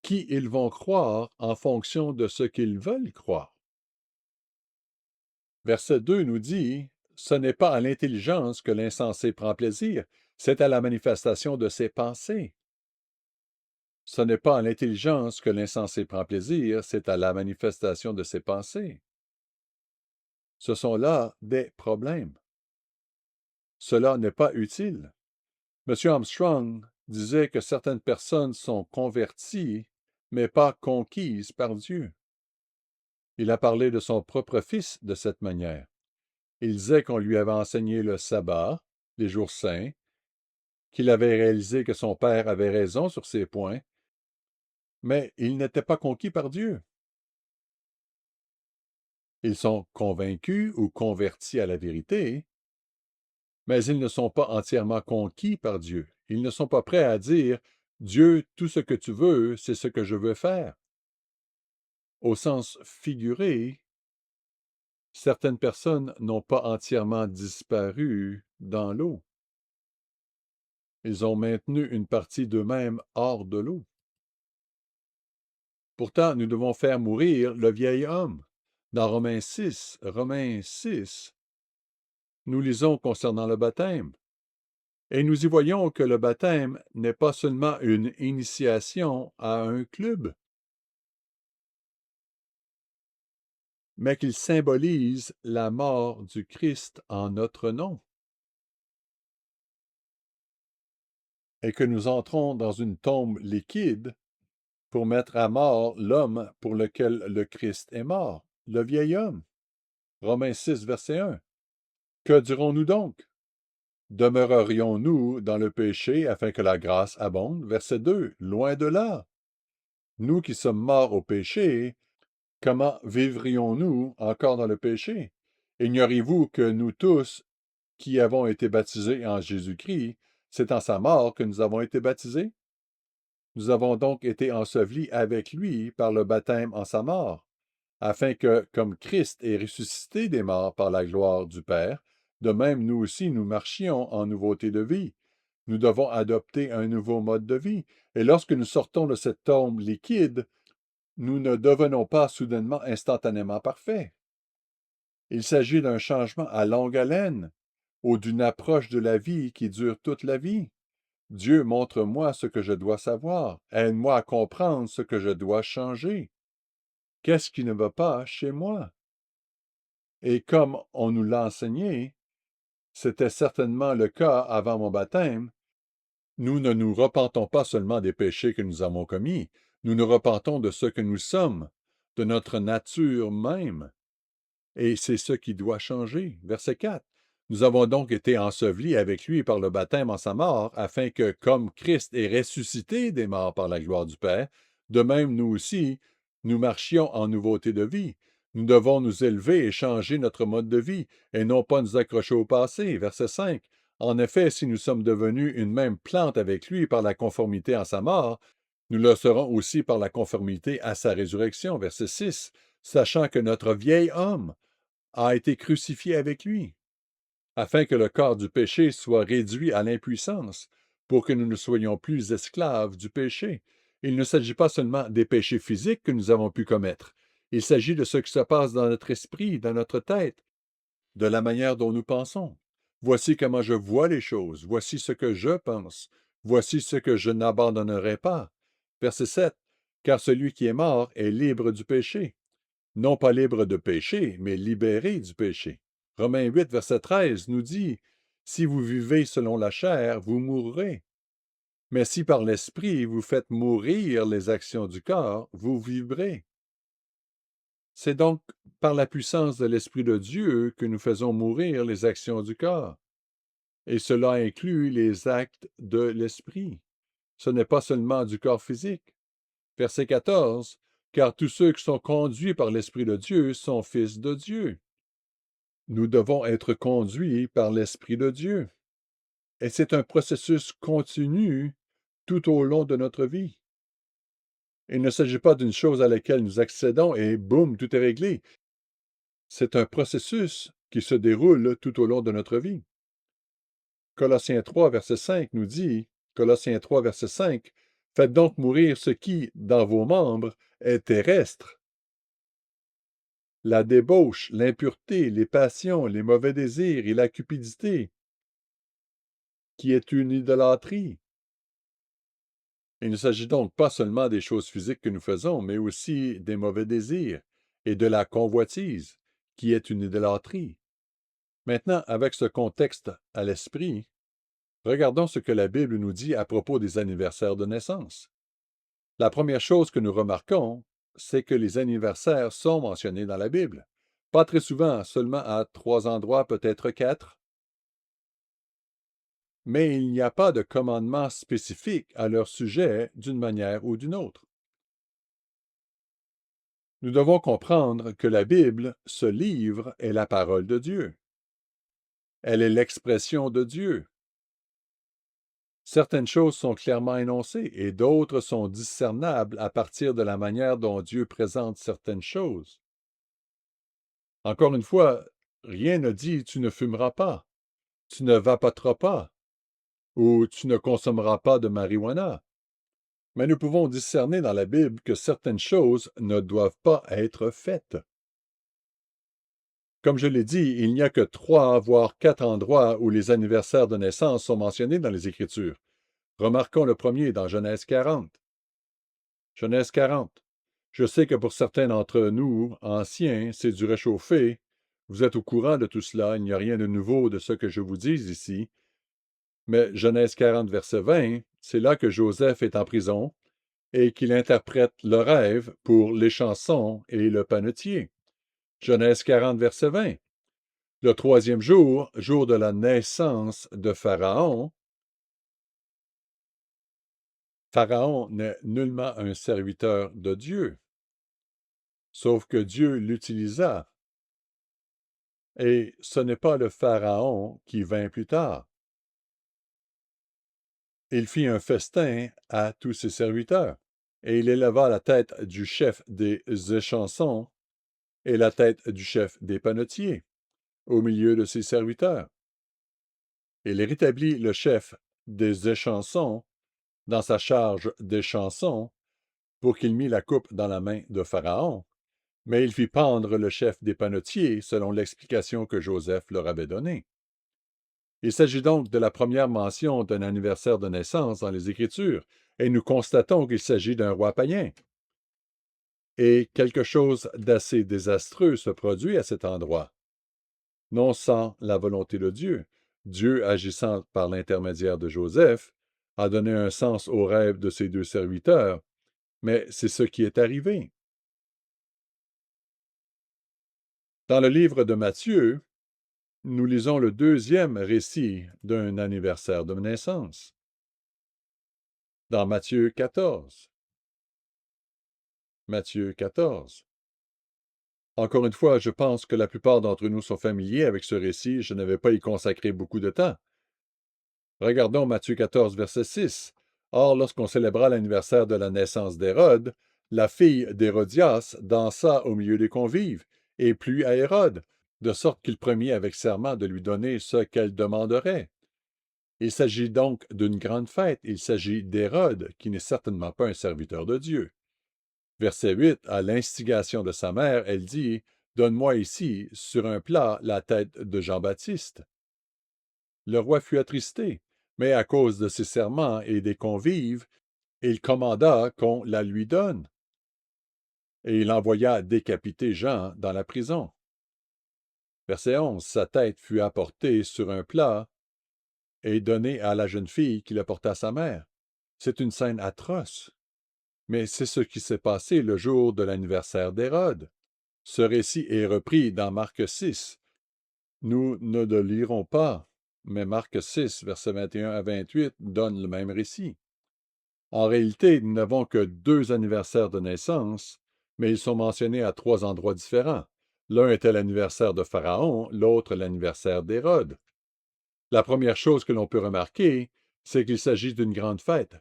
qui ils vont croire en fonction de ce qu'ils veulent croire. Verset 2 nous dit, « Ce n'est pas à l'intelligence que l'insensé prend plaisir, c'est à la manifestation de ses pensées. » Ce n'est pas à l'intelligence que l'insensé prend plaisir, c'est à la manifestation de ses pensées. Ce sont là des problèmes. Cela n'est pas utile. M. Armstrong disait que certaines personnes sont converties, mais pas conquises par Dieu. Il a parlé de son propre fils de cette manière. Il disait qu'on lui avait enseigné le sabbat, les jours saints, qu'il avait réalisé que son père avait raison sur ces points, mais il n'était pas conquis par Dieu. Ils sont convaincus ou convertis à la vérité, mais ils ne sont pas entièrement conquis par Dieu. Ils ne sont pas prêts à dire « Dieu, tout ce que tu veux, c'est ce que je veux faire ». Au sens figuré, certaines personnes n'ont pas entièrement disparu dans l'eau. Ils ont maintenu une partie d'eux-mêmes hors de l'eau. Pourtant, nous devons faire mourir le vieil homme. Dans Romains 6, nous lisons concernant le baptême. Et nous y voyons que le baptême n'est pas seulement une initiation à un club, mais qu'il symbolise la mort du Christ en notre nom, et que nous entrons dans une tombe liquide pour mettre à mort l'homme pour lequel le Christ est mort, le vieil homme. Romains 6, verset 1. Que dirons-nous donc? Demeurerions-nous dans le péché afin que la grâce abonde? Verset 2. Loin de là. Nous qui sommes morts au péché, comment vivrions-nous encore dans le péché? Ignorez-vous que nous tous qui avons été baptisés en Jésus-Christ, c'est en sa mort que nous avons été baptisés? Nous avons donc été ensevelis avec lui par le baptême en sa mort, afin que, comme Christ est ressuscité des morts par la gloire du Père, de même nous aussi nous marchions en nouveauté de vie. Nous devons adopter un nouveau mode de vie, et lorsque nous sortons de cette tombe liquide, nous ne devenons pas soudainement instantanément parfaits. Il s'agit d'un changement à longue haleine, ou d'une approche de la vie qui dure toute la vie. Dieu, montre-moi ce que je dois savoir. Aide-moi à comprendre ce que je dois changer. Qu'est-ce qui ne va pas chez moi? Et comme on nous l'a enseigné, c'était certainement le cas avant mon baptême, nous ne nous repentons pas seulement des péchés que nous avons commis, nous nous repentons de ce que nous sommes, de notre nature même. Et c'est ce qui doit changer. Verset 4. Nous avons donc été ensevelis avec lui par le baptême en sa mort, afin que, comme Christ est ressuscité des morts par la gloire du Père, de même nous aussi, nous marchions en nouveauté de vie. Nous devons nous élever et changer notre mode de vie, et non pas nous accrocher au passé. Verset 5. En effet, si nous sommes devenus une même plante avec lui par la conformité à sa mort, nous le serons aussi par la conformité à sa résurrection. Verset 6. Sachant que notre vieil homme a été crucifié avec lui, afin que le corps du péché soit réduit à l'impuissance, pour que nous ne soyons plus esclaves du péché. Il ne s'agit pas seulement des péchés physiques que nous avons pu commettre. Il s'agit de ce qui se passe dans notre esprit, dans notre tête, de la manière dont nous pensons. Voici comment je vois les choses. Voici ce que je pense. Voici ce que je n'abandonnerai pas. Verset 7. Car celui qui est mort est libre du péché. Non pas libre de péché, mais libéré du péché. Romains 8, verset 13 nous dit, si vous vivez selon la chair, vous mourrez. Mais si par l'esprit vous faites mourir les actions du corps, vous vivrez. C'est donc par la puissance de l'Esprit de Dieu que nous faisons mourir les actions du corps. Et cela inclut les actes de l'Esprit. Ce n'est pas seulement du corps physique. Verset 14. Car tous ceux qui sont conduits par l'Esprit de Dieu sont fils de Dieu. Nous devons être conduits par l'Esprit de Dieu. Et c'est un processus continu tout au long de notre vie. Il ne s'agit pas d'une chose à laquelle nous accédons et boum, tout est réglé. C'est un processus qui se déroule tout au long de notre vie. Colossiens 3, verset 5 nous dit, Colossiens 3, verset 5, faites donc mourir ce qui, dans vos membres, est terrestre. La débauche, l'impureté, les passions, les mauvais désirs et la cupidité, qui est une idolâtrie. Il ne s'agit donc pas seulement des choses physiques que nous faisons, mais aussi des mauvais désirs et de la convoitise, qui est une idolâtrie. Maintenant, avec ce contexte à l'esprit, regardons ce que la Bible nous dit à propos des anniversaires de naissance. La première chose que nous remarquons, c'est que les anniversaires sont mentionnés dans la Bible. Pas très souvent, seulement à 3 endroits, peut-être 4. Mais il n'y a pas de commandement spécifique à leur sujet d'une manière ou d'une autre. Nous devons comprendre que la Bible, ce livre, est la parole de Dieu. Elle est l'expression de Dieu. Certaines choses sont clairement énoncées et d'autres sont discernables à partir de la manière dont Dieu présente certaines choses. Encore une fois, rien ne dit tu ne fumeras pas, tu ne vapoteras pas ou tu ne consommeras pas de marijuana. Mais nous pouvons discerner dans la Bible que certaines choses ne doivent pas être faites. Comme je l'ai dit, il n'y a que 3, voire 4 endroits où les anniversaires de naissance sont mentionnés dans les Écritures. Remarquons le premier dans Genèse 40. Genèse 40. Je sais que pour certains d'entre nous, anciens, c'est du réchauffé. Vous êtes au courant de tout cela, il n'y a rien de nouveau de ce que je vous dis ici. Mais Genèse 40, verset 20, c'est là que Joseph est en prison et qu'il interprète le rêve pour les chansons et le panetier. Genèse 40, verset 20. Le troisième jour, jour de la naissance de Pharaon, Pharaon n'est nullement un serviteur de Dieu, sauf que Dieu l'utilisa. Et ce n'est pas le Pharaon qui vint plus tard. Il fit un festin à tous ses serviteurs, et il éleva la tête du chef des échansons et la tête du chef des panetiers, au milieu de ses serviteurs. Il rétablit le chef des échansons dans sa charge d'échansons pour qu'il mît la coupe dans la main de Pharaon, mais il fit pendre le chef des panetiers selon l'explication que Joseph leur avait donnée. Il s'agit donc de la première mention d'un anniversaire de naissance dans les Écritures, et nous constatons qu'il s'agit d'un roi païen. Et quelque chose d'assez désastreux se produit à cet endroit. Non sans la volonté de Dieu, Dieu agissant par l'intermédiaire de Joseph, a donné un sens au rêve de ses 2 serviteurs, mais c'est ce qui est arrivé. Dans le livre de Matthieu, nous lisons le 2e récit d'un anniversaire de naissance. Dans Matthieu 14. Matthieu 14. Encore une fois, je pense que la plupart d'entre nous sont familiers avec ce récit, je ne vais pas y consacrer beaucoup de temps. Regardons Matthieu 14, verset 6. Or, lorsqu'on célébra l'anniversaire de la naissance d'Hérode, la fille d'Hérodias dansa au milieu des convives, et plut à Hérode, de sorte qu'il promit avec serment de lui donner ce qu'elle demanderait. Il s'agit donc d'une grande fête, il s'agit d'Hérode, qui n'est certainement pas un serviteur de Dieu. Verset 8, à l'instigation de sa mère, elle dit, donne-moi ici, sur un plat, la tête de Jean-Baptiste. Le roi fut attristé, mais à cause de ses serments et des convives, il commanda qu'on la lui donne, et il envoya décapiter Jean dans la prison. Verset 11, sa tête fut apportée sur un plat et donnée à la jeune fille qui l'apporta à sa mère. C'est une scène atroce, mais c'est ce qui s'est passé le jour de l'anniversaire d'Hérode. Ce récit est repris dans Marc 6. Nous ne le lirons pas, mais Marc 6, versets 21 à 28, donne le même récit. En réalité, nous n'avons que 2 anniversaires de naissance, mais ils sont mentionnés à 3 endroits différents. L'un était l'anniversaire de Pharaon, l'autre l'anniversaire d'Hérode. La première chose que l'on peut remarquer, c'est qu'il s'agit d'une grande fête.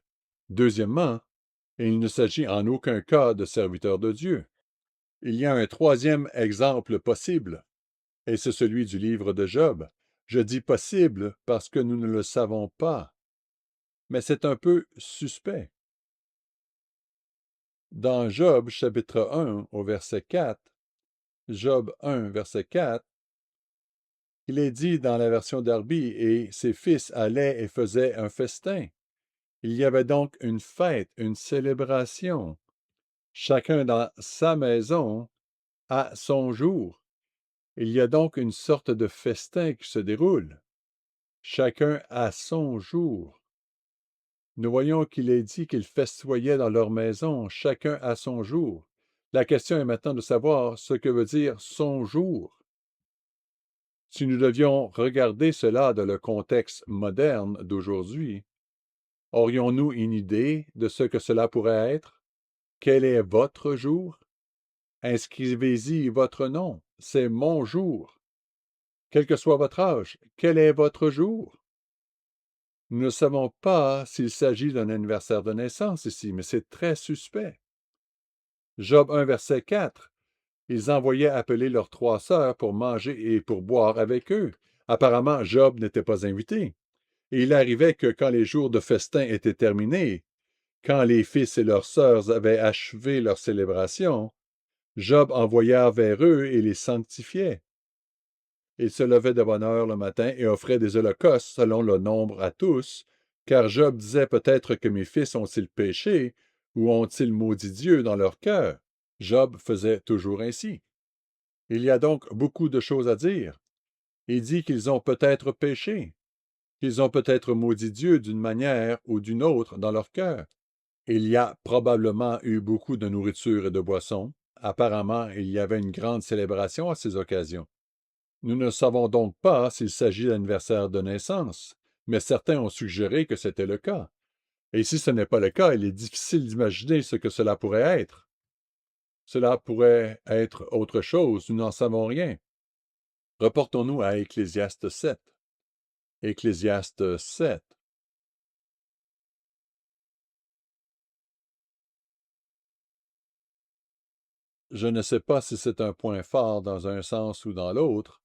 Deuxièmement, il ne s'agit en aucun cas de serviteurs de Dieu. Il y a un troisième exemple possible, et c'est celui du livre de Job. Je dis possible parce que nous ne le savons pas, mais c'est un peu suspect. Dans Job chapitre 1 au verset 4, Job 1 verset 4, il est dit dans la version d'Arby, et ses fils allaient et faisaient un festin. Il y avait donc une fête, une célébration, chacun dans sa maison à son jour. Il y a donc une sorte de festin qui se déroule, chacun à son jour. Nous voyons qu'il est dit qu'ils festoyaient dans leur maison, chacun à son jour. La question est maintenant de savoir ce que veut dire son jour. Si nous devions regarder cela dans le contexte moderne d'aujourd'hui, aurions-nous une idée de ce que cela pourrait être? Quel est votre jour? Inscrivez-y votre nom, c'est mon jour. Quel que soit votre âge, quel est votre jour? Nous ne savons pas s'il s'agit d'un anniversaire de naissance ici, mais c'est très suspect. Job 1, verset 4. Ils envoyaient appeler leurs 3 sœurs pour manger et pour boire avec eux. Apparemment, Job n'était pas invité. Et il arrivait que quand les jours de festin étaient terminés, quand les fils et leurs sœurs avaient achevé leur célébration, Job envoya vers eux et les sanctifiait. Il se levait de bonne heure le matin et offrait des holocaustes selon le nombre à tous, car Job disait peut-être que mes fils ont-ils péché ou ont-ils maudit Dieu dans leur cœur. Job faisait toujours ainsi. Il y a donc beaucoup de choses à dire. Il dit qu'ils ont peut-être péché, qu'ils ont peut-être maudit Dieu d'une manière ou d'une autre dans leur cœur. Il y a probablement eu beaucoup de nourriture et de boissons. Apparemment, il y avait une grande célébration à ces occasions. Nous ne savons donc pas s'il s'agit d'anniversaire de naissance, mais certains ont suggéré que c'était le cas. Et si ce n'est pas le cas, il est difficile d'imaginer ce que cela pourrait être. Cela pourrait être autre chose, nous n'en savons rien. Reportons-nous à Ecclésiaste 7. Ecclésiaste 7. Je ne sais pas si c'est un point fort dans un sens ou dans l'autre,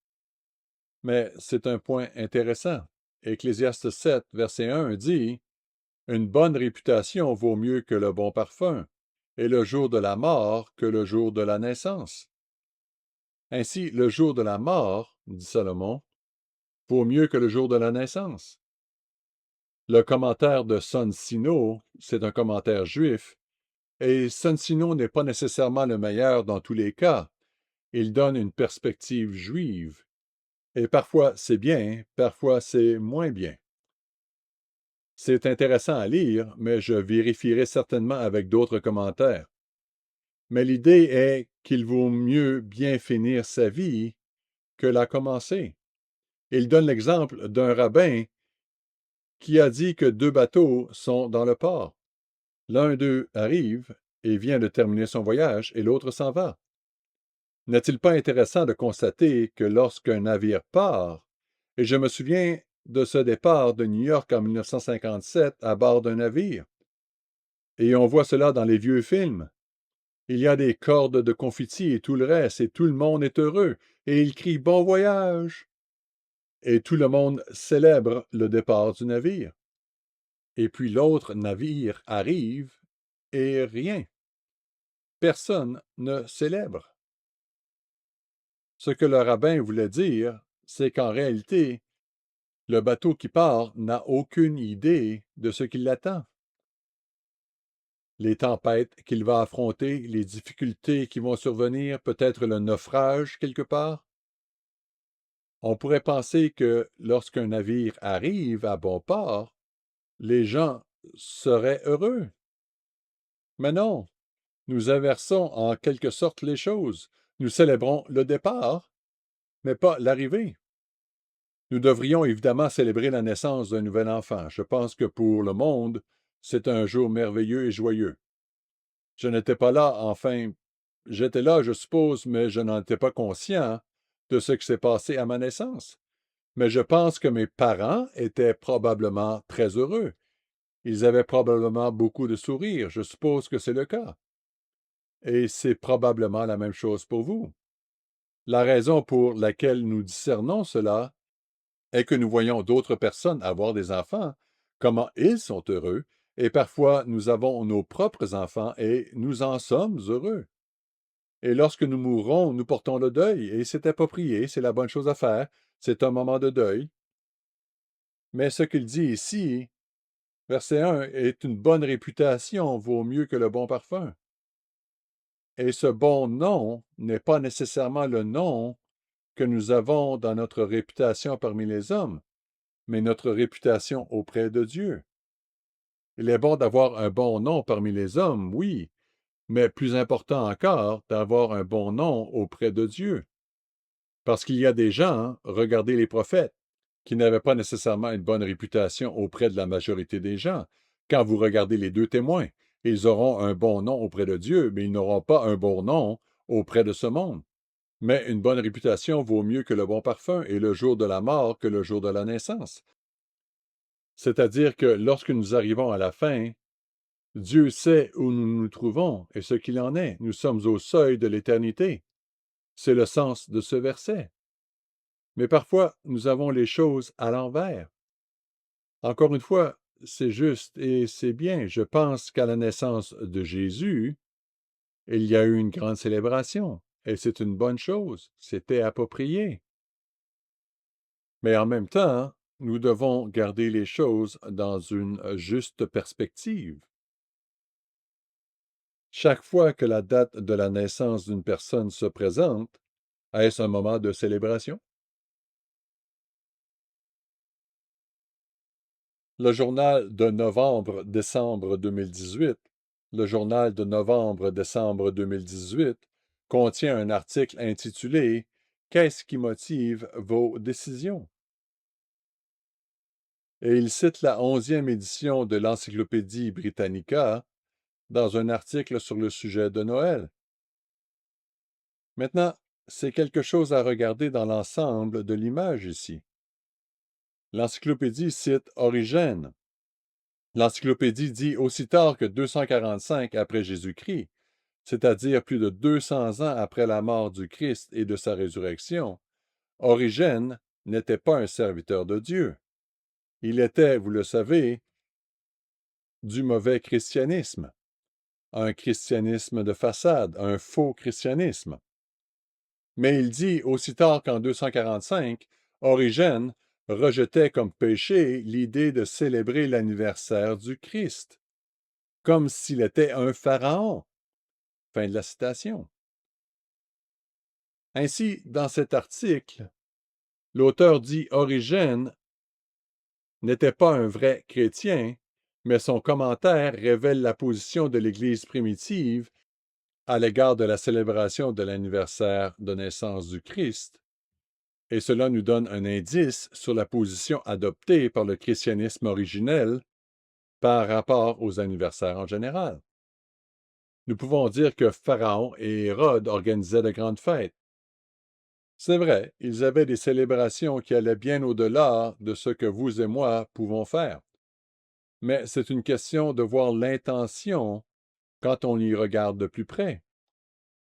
mais c'est un point intéressant. Ecclésiaste 7, verset 1 dit « Une bonne réputation vaut mieux que le bon parfum, et le jour de la mort que le jour de la naissance. » Ainsi, le jour de la mort, dit Salomon, vaut mieux que le jour de la naissance. Le commentaire de Sonsino, c'est un commentaire juif, et Sonsino n'est pas nécessairement le meilleur dans tous les cas. Il donne une perspective juive. Et parfois c'est bien, parfois c'est moins bien. C'est intéressant à lire, mais je vérifierai certainement avec d'autres commentaires. Mais l'idée est qu'il vaut mieux bien finir sa vie que la commencer. Il donne l'exemple d'un rabbin qui a dit que 2 bateaux sont dans le port. L'un d'eux arrive et vient de terminer son voyage et l'autre s'en va. N'est-il pas intéressant de constater que lorsqu'un navire part, et je me souviens de ce départ de New York en 1957 à bord d'un navire, et on voit cela dans les vieux films. Il y a des cordes de confettis et tout le reste, et tout le monde est heureux, et il crie bon voyage, et tout le monde célèbre le départ du navire. Et puis l'autre navire arrive, et rien. Personne ne célèbre. Ce que le rabbin voulait dire, c'est qu'en réalité, le bateau qui part n'a aucune idée de ce qui l'attend. Les tempêtes qu'il va affronter, les difficultés qui vont survenir, peut-être le naufrage quelque part. On pourrait penser que lorsqu'un navire arrive à bon port, les gens seraient heureux. Mais non, nous inversons en quelque sorte les choses. Nous célébrons le départ, mais pas l'arrivée. Nous devrions évidemment célébrer la naissance d'un nouvel enfant. Je pense que pour le monde, c'est un jour merveilleux et joyeux. Je n'étais pas là, enfin, j'étais là, je suppose, mais je n'en étais pas conscient de ce qui s'est passé à ma naissance. Mais je pense que mes parents étaient probablement très heureux. Ils avaient probablement beaucoup de sourires. Je suppose que c'est le cas. Et c'est probablement la même chose pour vous. La raison pour laquelle nous discernons cela est que nous voyons d'autres personnes avoir des enfants, comment ils sont heureux, et parfois nous avons nos propres enfants et nous en sommes heureux. Et lorsque nous mourrons, nous portons le deuil, et c'est approprié, c'est la bonne chose à faire, c'est un moment de deuil. Mais ce qu'il dit ici, verset 1, est une bonne réputation vaut mieux que le bon parfum. Et ce bon nom n'est pas nécessairement le nom que nous avons dans notre réputation parmi les hommes, mais notre réputation auprès de Dieu. Il est bon d'avoir un bon nom parmi les hommes, oui, mais plus important encore, d'avoir un bon nom auprès de Dieu. Parce qu'il y a des gens, regardez les prophètes, qui n'avaient pas nécessairement une bonne réputation auprès de la majorité des gens. Quand vous regardez les deux témoins, ils auront un bon nom auprès de Dieu, mais ils n'auront pas un bon nom auprès de ce monde. Mais une bonne réputation vaut mieux que le bon parfum, et le jour de la mort que le jour de la naissance. C'est-à-dire que lorsque nous arrivons à la fin, Dieu sait où nous nous trouvons et ce qu'il en est. Nous sommes au seuil de l'éternité. C'est le sens de ce verset. Mais parfois, nous avons les choses à l'envers. Encore une fois, c'est juste et c'est bien. Je pense qu'à la naissance de Jésus, il y a eu une grande célébration. Et c'est une bonne chose. C'était approprié. Mais en même temps, nous devons garder les choses dans une juste perspective. Chaque fois que la date de la naissance d'une personne se présente, est-ce un moment de célébration? Le journal de novembre-décembre 2018, le journal de novembre-décembre 2018 contient un article intitulé Qu'est-ce qui motive vos décisions? Et il cite la 11e édition de l'Encyclopédie Britannica dans un article sur le sujet de Noël. Maintenant, c'est quelque chose à regarder dans l'ensemble de l'image ici. L'encyclopédie cite Origène. L'encyclopédie dit aussi tard que 245 après Jésus-Christ, c'est-à-dire plus de 200 ans après la mort du Christ et de sa résurrection, Origène n'était pas un serviteur de Dieu. Il était, vous le savez, du mauvais christianisme, un christianisme de façade, un faux christianisme. Mais il dit aussi tard qu'en 245, Origène rejetait comme péché l'idée de célébrer l'anniversaire du Christ, comme s'il était un pharaon. Fin de la citation. Ainsi, dans cet article, l'auteur dit Origène n'était pas un vrai chrétien, mais son commentaire révèle la position de l'Église primitive à l'égard de la célébration de l'anniversaire de naissance du Christ, et cela nous donne un indice sur la position adoptée par le christianisme originel par rapport aux anniversaires en général. Nous pouvons dire que Pharaon et Hérode organisaient de grandes fêtes. C'est vrai, ils avaient des célébrations qui allaient bien au-delà de ce que vous et moi pouvons faire. Mais c'est une question de voir l'intention quand on y regarde de plus près.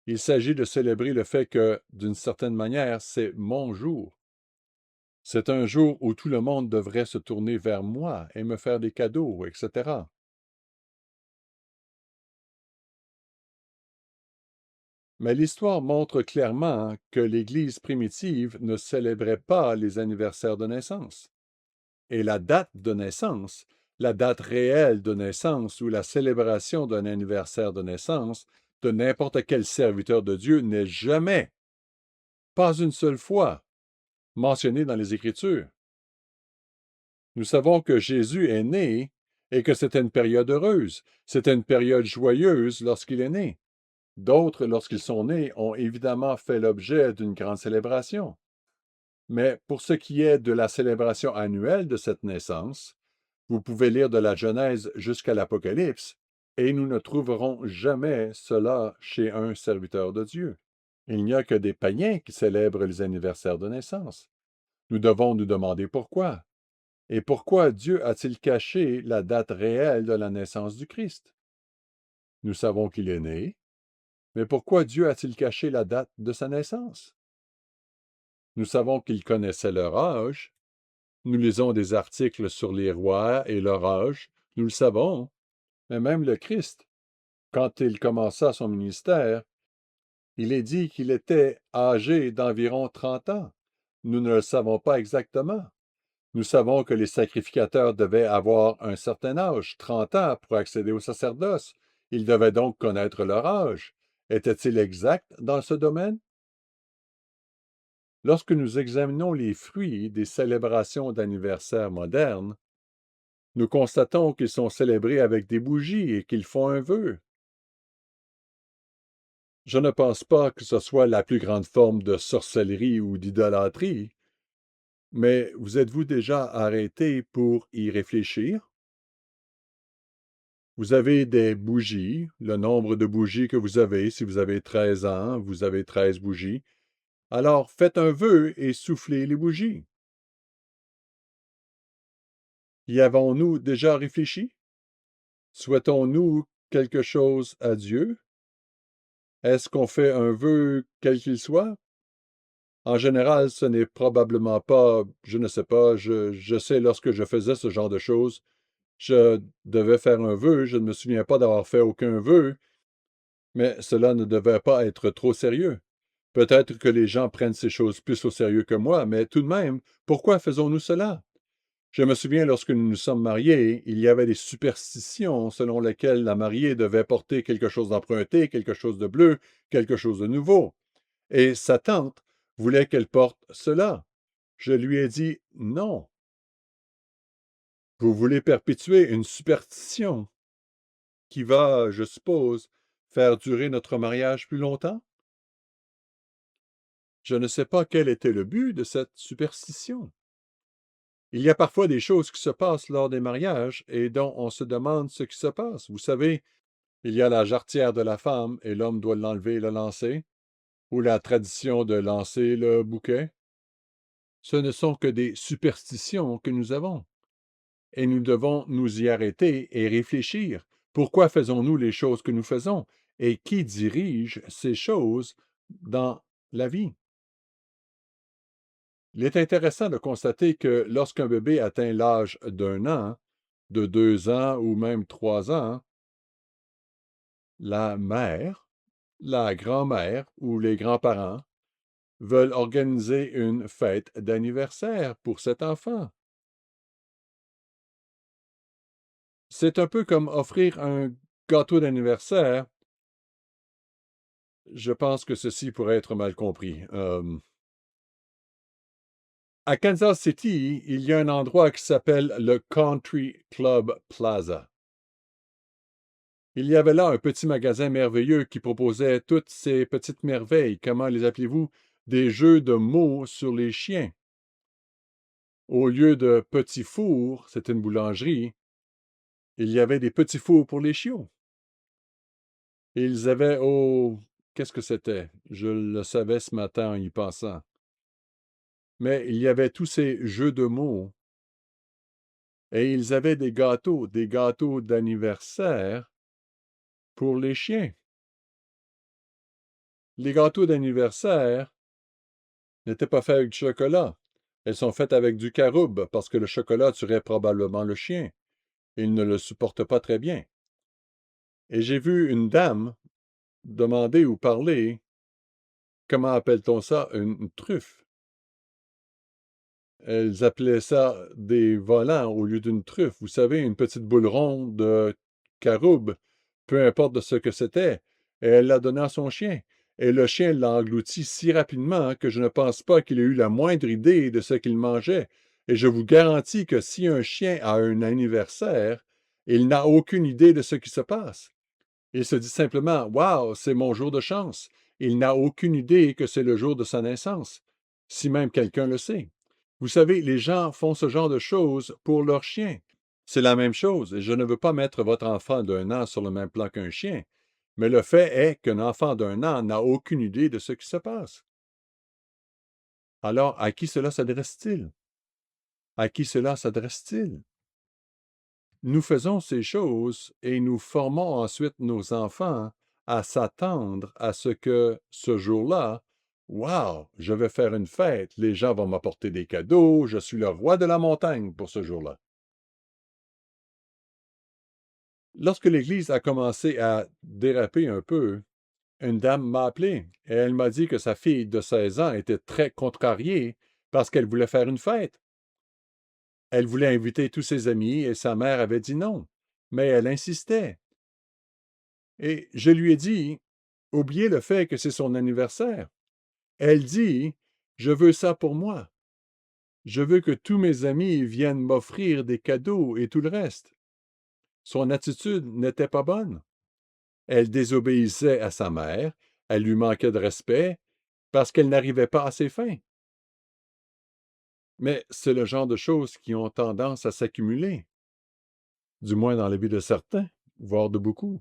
Il s'agit de célébrer le fait que, d'une certaine manière, c'est mon jour. C'est un jour où tout le monde devrait se tourner vers moi et me faire des cadeaux, etc. Mais l'histoire montre clairement que l'Église primitive ne célébrait pas les anniversaires de naissance. Et la date de naissance, la date réelle de naissance ou la célébration d'un anniversaire de naissance de n'importe quel serviteur de Dieu n'est jamais, pas une seule fois, mentionnée dans les Écritures. Nous savons que Jésus est né et que c'était une période heureuse, c'était une période joyeuse lorsqu'il est né. D'autres, lorsqu'ils sont nés, ont évidemment fait l'objet d'une grande célébration. Mais pour ce qui est de la célébration annuelle de cette naissance, vous pouvez lire de la Genèse jusqu'à l'Apocalypse, et nous ne trouverons jamais cela chez un serviteur de Dieu. Il n'y a que des païens qui célèbrent les anniversaires de naissance. Nous devons nous demander pourquoi. Et pourquoi Dieu a-t-il caché la date réelle de la naissance du Christ? Nous savons qu'il est né, mais pourquoi Dieu a-t-il caché la date de sa naissance? Nous savons qu'il connaissait leur âge. Nous lisons des articles sur les rois et leur âge. Nous le savons. Mais même le Christ, quand il commença son ministère, il est dit qu'il était âgé d'environ 30 ans. Nous ne le savons pas exactement. Nous savons que les sacrificateurs devaient avoir un certain âge, 30 ans, pour accéder au sacerdoce. Ils devaient donc connaître leur âge. Était-il exact dans ce domaine? Lorsque nous examinons les fruits des célébrations d'anniversaire modernes, nous constatons qu'ils sont célébrés avec des bougies et qu'ils font un vœu. Je ne pense pas que ce soit la plus grande forme de sorcellerie ou d'idolâtrie, mais vous êtes-vous déjà arrêté pour y réfléchir? Vous avez des bougies, le nombre de bougies que vous avez, si vous avez 13 ans, vous avez 13 bougies. Alors faites un vœu et soufflez les bougies. Y avons-nous déjà réfléchi? Souhaitons-nous quelque chose à Dieu? Est-ce qu'on fait un vœu quel qu'il soit? En général, ce n'est probablement pas, je ne sais pas, je sais lorsque je faisais ce genre de choses, je devais faire un vœu, je ne me souviens pas d'avoir fait aucun vœu, mais cela ne devait pas être trop sérieux. Peut-être que les gens prennent ces choses plus au sérieux que moi, mais tout de même, pourquoi faisons-nous cela? Je me souviens lorsque nous nous sommes mariés, il y avait des superstitions selon lesquelles la mariée devait porter quelque chose d'emprunté, quelque chose de bleu, quelque chose de nouveau. Et sa tante voulait qu'elle porte cela. Je lui ai dit non. Vous voulez perpétuer une superstition qui va, je suppose, faire durer notre mariage plus longtemps? Je ne sais pas quel était le but de cette superstition. Il y a parfois des choses qui se passent lors des mariages et dont on se demande ce qui se passe. Vous savez, il y a la jarretière de la femme et l'homme doit l'enlever et le lancer, ou la tradition de lancer le bouquet. Ce ne sont que des superstitions que nous avons. Et nous devons nous y arrêter et réfléchir. Pourquoi faisons-nous les choses que nous faisons? Et qui dirige ces choses dans la vie? Il est intéressant de constater que lorsqu'un bébé atteint l'âge d'un an, de 2 ans ou même 3 ans, la mère, la grand-mère ou les grands-parents veulent organiser une fête d'anniversaire pour cet enfant. C'est un peu comme offrir un gâteau d'anniversaire. Je pense que ceci pourrait être mal compris. À Kansas City, il y a un endroit qui s'appelle le Country Club Plaza. Il y avait là un petit magasin merveilleux qui proposait toutes ces petites merveilles. Comment les appelez-vous? Des jeux de mots sur les chiens. Au lieu de petits fours, c'est une boulangerie, il y avait des petits fours pour les chiots. Ils avaient, oh, qu'est-ce que c'était? Je le savais ce matin en y pensant. Mais il y avait tous ces jeux de mots et ils avaient des gâteaux d'anniversaire pour les chiens. Les gâteaux d'anniversaire n'étaient pas faits avec du chocolat. Elles sont faites avec du caroube parce que le chocolat tuerait probablement le chien. Il ne le supporte pas très bien. Et j'ai vu une dame demander ou parler, comment appelle-t-on ça, une truffe. Elles appelaient ça des volants au lieu d'une truffe. Vous savez, une petite boule ronde de caroube, peu importe de ce que c'était, et elle l'a donné à son chien. Et le chien l'a englouti si rapidement que je ne pense pas qu'il ait eu la moindre idée de ce qu'il mangeait. Et je vous garantis que si un chien a un anniversaire, il n'a aucune idée de ce qui se passe. Il se dit simplement: Waouh, c'est mon jour de chance. Il n'a aucune idée que c'est le jour de sa naissance, si même quelqu'un le sait. Vous savez, les gens font ce genre de choses pour leur chien. C'est la même chose, et je ne veux pas mettre votre enfant d'un an sur le même plan qu'un chien, mais le fait est qu'un enfant d'un an n'a aucune idée de ce qui se passe. Alors, à qui cela s'adresse-t-il? À qui cela s'adresse-t-il? Nous faisons ces choses et nous formons ensuite nos enfants à s'attendre à ce que ce jour-là, wow, je vais faire une fête, les gens vont m'apporter des cadeaux, je suis le roi de la montagne pour ce jour-là. Lorsque l'Église a commencé à déraper un peu, une dame m'a appelé et elle m'a dit que sa fille de 16 ans était très contrariée parce qu'elle voulait faire une fête. Elle voulait inviter tous ses amis et sa mère avait dit non, mais elle insistait. Et je lui ai dit: «Oubliez le fait que c'est son anniversaire». Elle dit: «Je veux ça pour moi. Je veux que tous mes amis viennent m'offrir des cadeaux et tout le reste». Son attitude n'était pas bonne. Elle désobéissait à sa mère, elle lui manquait de respect parce qu'elle n'arrivait pas à ses fins. Mais c'est le genre de choses qui ont tendance à s'accumuler, du moins dans la vie de certains, voire de beaucoup.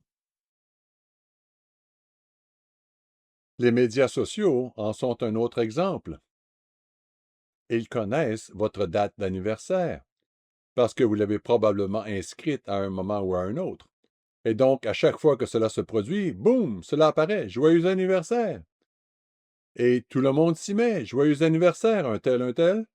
Les médias sociaux en sont un autre exemple. Ils connaissent votre date d'anniversaire, parce que vous l'avez probablement inscrite à un moment ou à un autre. Et donc, à chaque fois que cela se produit, boum, cela apparaît. Joyeux anniversaire! Et tout le monde s'y met. Joyeux anniversaire, un tel, un tel.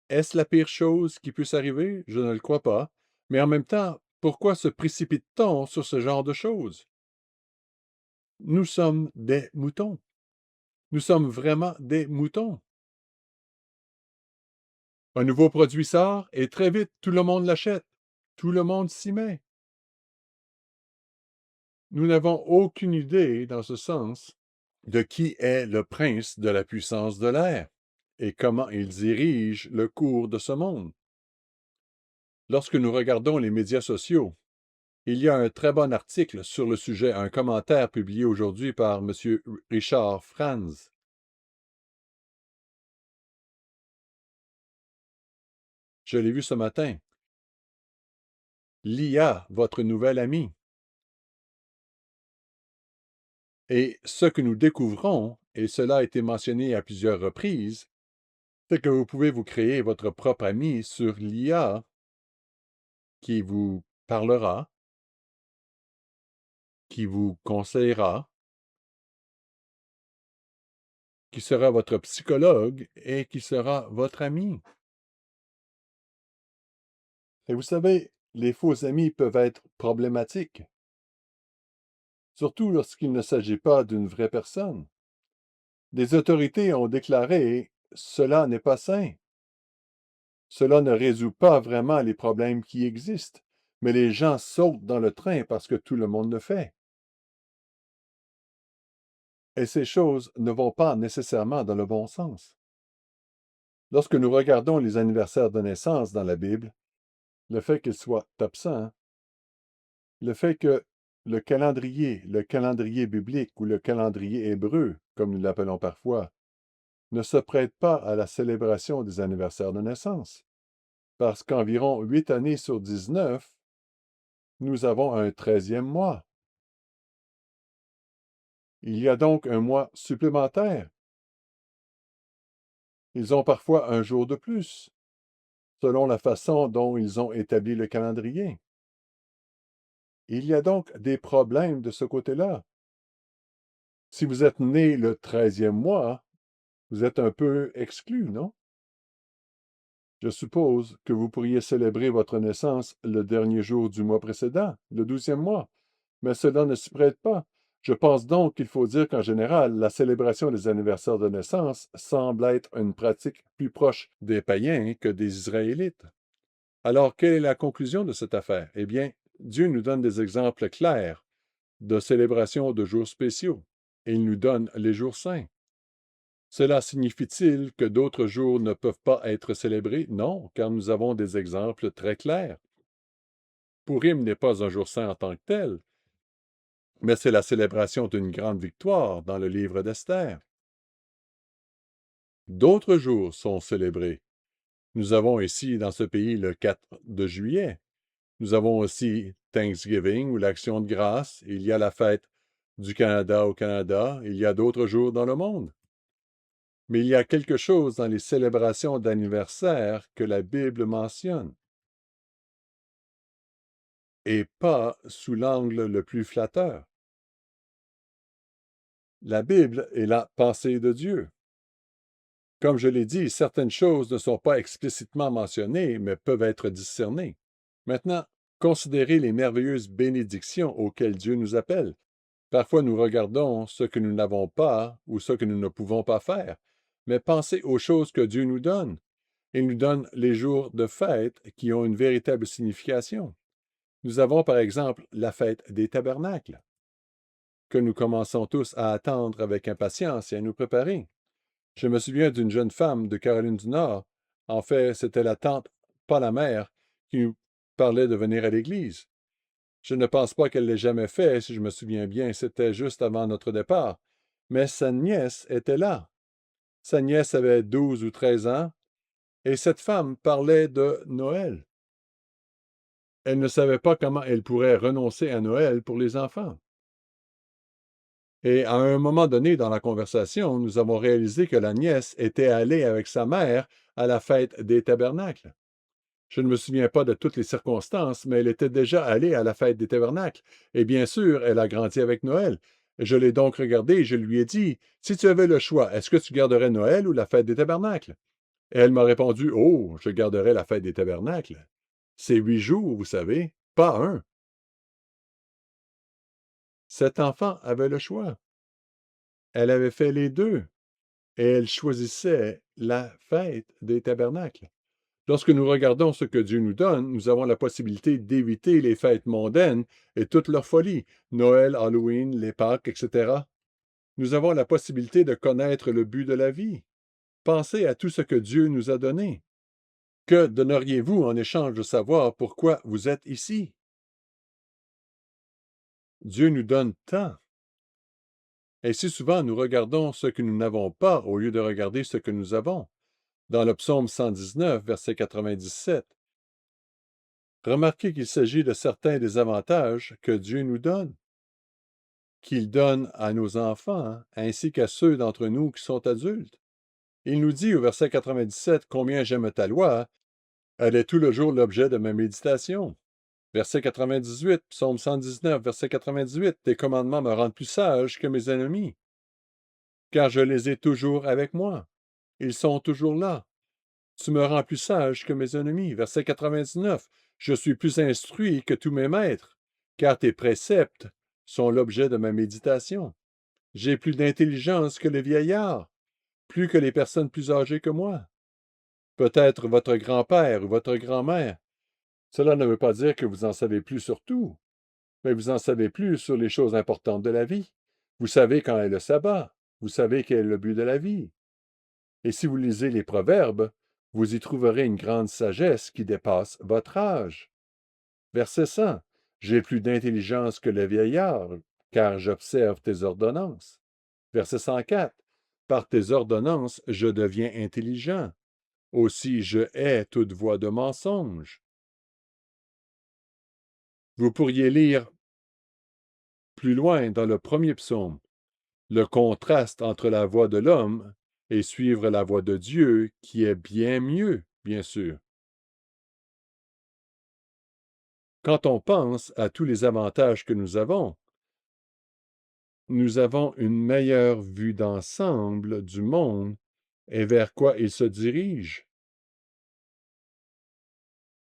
Est-ce la pire chose qui puisse arriver? Je ne le crois pas. Mais en même temps, pourquoi se précipite-t-on sur ce genre de choses? Nous sommes des moutons. Nous sommes vraiment des moutons. Un nouveau produit sort et très vite, tout le monde l'achète. Tout le monde s'y met. Nous n'avons aucune idée, dans ce sens, de qui est le prince de la puissance de l'air et comment il dirige le cours de ce monde. Lorsque nous regardons les médias sociaux, il y a un très bon article sur le sujet, un commentaire publié aujourd'hui par M. Richard Franz. Je l'ai vu ce matin. L'IA, votre nouvel ami. Et ce que nous découvrons, et cela a été mentionné à plusieurs reprises, c'est que vous pouvez vous créer votre propre ami sur l'IA qui vous parlera, qui vous conseillera, qui sera votre psychologue et qui sera votre ami. Et vous savez, les faux amis peuvent être problématiques, surtout lorsqu'il ne s'agit pas d'une vraie personne. Des autorités ont déclaré: cela n'est pas sain. Cela ne résout pas vraiment les problèmes qui existent, mais les gens sautent dans le train parce que tout le monde le fait. Et ces choses ne vont pas nécessairement dans le bon sens. Lorsque nous regardons les anniversaires de naissance dans la Bible, le fait qu'ils soient absents, le fait que le calendrier biblique ou le calendrier hébreu, comme nous l'appelons parfois, ne se prête pas à la célébration des anniversaires de naissance, parce qu'environ 8 années sur 19, nous avons un 13e mois. Il y a donc un mois supplémentaire. Ils ont parfois un jour de plus, selon la façon dont ils ont établi le calendrier. Il y a donc des problèmes de ce côté-là. Si vous êtes né le 13e mois, vous êtes un peu exclu, non? Je suppose que vous pourriez célébrer votre naissance le dernier jour du mois précédent, le 12e mois, mais cela ne s'y prête pas. Je pense donc qu'il faut dire qu'en général, la célébration des anniversaires de naissance semble être une pratique plus proche des païens que des Israélites. Alors, quelle est la conclusion de cette affaire? Eh bien, Dieu nous donne des exemples clairs de célébration de jours spéciaux, et il nous donne les jours saints. Cela signifie-t-il que d'autres jours ne peuvent pas être célébrés? Non, car nous avons des exemples très clairs. Pourim n'est pas un jour saint en tant que tel, mais c'est la célébration d'une grande victoire dans le livre d'Esther. D'autres jours sont célébrés. Nous avons ici dans ce pays le 4 de juillet. Nous avons aussi Thanksgiving ou l'Action de grâce. Il y a la fête du Canada au Canada. Il y a d'autres jours dans le monde. Mais il y a quelque chose dans les célébrations d'anniversaire que la Bible mentionne, et pas sous l'angle le plus flatteur. La Bible est la pensée de Dieu. Comme je l'ai dit, certaines choses ne sont pas explicitement mentionnées, mais peuvent être discernées. Maintenant, considérez les merveilleuses bénédictions auxquelles Dieu nous appelle. Parfois, nous regardons ce que nous n'avons pas ou ce que nous ne pouvons pas faire, mais pensez aux choses que Dieu nous donne. Il nous donne les jours de fête qui ont une véritable signification. Nous avons par exemple la fête des tabernacles, que nous commençons tous à attendre avec impatience et à nous préparer. Je me souviens d'une jeune femme de Caroline du Nord. En fait, c'était la tante, pas la mère, qui nous parlait de venir à l'église. Je ne pense pas qu'elle l'ait jamais fait, si je me souviens bien, c'était juste avant notre départ. Mais sa nièce était là. Sa nièce avait 12 ou 13 ans, et cette femme parlait de Noël. Elle ne savait pas comment elle pourrait renoncer à Noël pour les enfants. Et à un moment donné dans la conversation, nous avons réalisé que la nièce était allée avec sa mère à la fête des tabernacles. Je ne me souviens pas de toutes les circonstances, mais elle était déjà allée à la fête des tabernacles. Et bien sûr, elle a grandi avec Noël. Je l'ai donc regardée et je lui ai dit, si tu avais le choix, est-ce que tu garderais Noël ou la fête des tabernacles? Et elle m'a répondu, oh, je garderais la fête des tabernacles. C'est 8 jours, vous savez, pas un. Cet enfant avait le choix. Elle avait fait les deux, et elle choisissait la fête des tabernacles. Lorsque nous regardons ce que Dieu nous donne, nous avons la possibilité d'éviter les fêtes mondaines et toute leur folie, Noël, Halloween, les Pâques, etc. Nous avons la possibilité de connaître le but de la vie. Pensez à tout ce que Dieu nous a donné. Que donneriez-vous en échange de savoir pourquoi vous êtes ici? Dieu nous donne tant. Et si souvent nous regardons ce que nous n'avons pas au lieu de regarder ce que nous avons. Dans le psaume 119, verset 97, remarquez qu'il s'agit de certains des avantages que Dieu nous donne, qu'il donne à nos enfants, ainsi qu'à ceux d'entre nous qui sont adultes. Il nous dit au verset 97 combien j'aime ta loi, elle est tout le jour l'objet de ma méditation. Verset 98, psaume 119, verset 98, tes commandements me rendent plus sage que mes ennemis, car je les ai toujours avec moi. Ils sont toujours là. Tu me rends plus sage que mes ennemis. Verset 99. Je suis plus instruit que tous mes maîtres, car tes préceptes sont l'objet de ma méditation. J'ai plus d'intelligence que les vieillards, plus que les personnes plus âgées que moi. Peut-être votre grand-père ou votre grand-mère. Cela ne veut pas dire que vous en savez plus sur tout, mais vous en savez plus sur les choses importantes de la vie. Vous savez quand est le sabbat. Vous savez quel est le but de la vie. Et si vous lisez les Proverbes, vous y trouverez une grande sagesse qui dépasse votre âge. Verset 100. J'ai plus d'intelligence que le vieillard, car j'observe tes ordonnances. Verset 104. Par tes ordonnances, je deviens intelligent. Aussi, je hais toute voix de mensonge. Vous pourriez lire plus loin dans le premier psaume. le contraste entre la voie de l'homme et suivre la voie de Dieu, qui est bien mieux, bien sûr. Quand on pense à tous les avantages que nous avons une meilleure vue d'ensemble du monde et vers quoi il se dirige.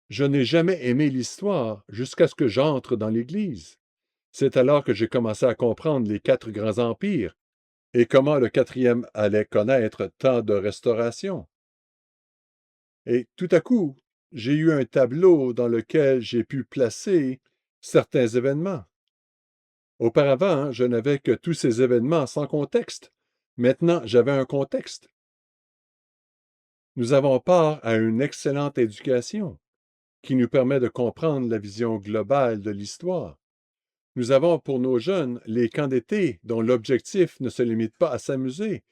Je n'ai jamais aimé l'histoire jusqu'à ce que j'entre dans l'Église. C'est alors que j'ai commencé à comprendre les 4 grands empires et comment le quatrième allait connaître tant de restauration. Et tout à coup, j'ai eu un tableau dans lequel j'ai pu placer certains événements. Auparavant, je n'avais que tous ces événements sans contexte. Maintenant, j'avais un contexte. Nous avons part à une excellente éducation qui nous permet de comprendre la vision globale de l'histoire. Nous avons pour nos jeunes les camps d'été dont l'objectif ne se limite pas à s'amuser.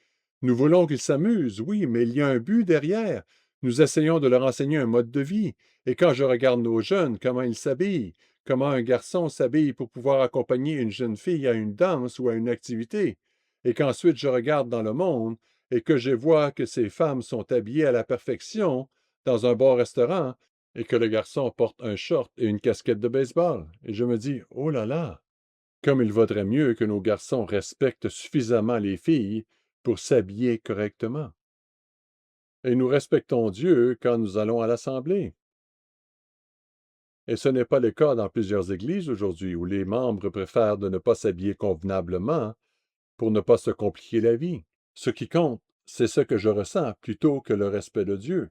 Nous voulons qu'ils s'amusent, oui, mais il y a un but derrière. Nous essayons de leur enseigner un mode de vie. Et quand je regarde nos jeunes, comment ils s'habillent, comment un garçon s'habille pour pouvoir accompagner une jeune fille à une danse ou à une activité, et qu'ensuite je regarde dans le monde et que je vois que ces femmes sont habillées à la perfection dans un bon restaurant, et que le garçon porte un short et une casquette de baseball. Et je me dis, oh là là, comme il vaudrait mieux que nos garçons respectent suffisamment les filles pour s'habiller correctement. Et nous respectons Dieu quand nous allons à l'assemblée. Et ce n'est pas le cas dans plusieurs églises aujourd'hui où les membres préfèrent de ne pas s'habiller convenablement pour ne pas se compliquer la vie. Ce qui compte, c'est ce que je ressens plutôt que le respect de Dieu.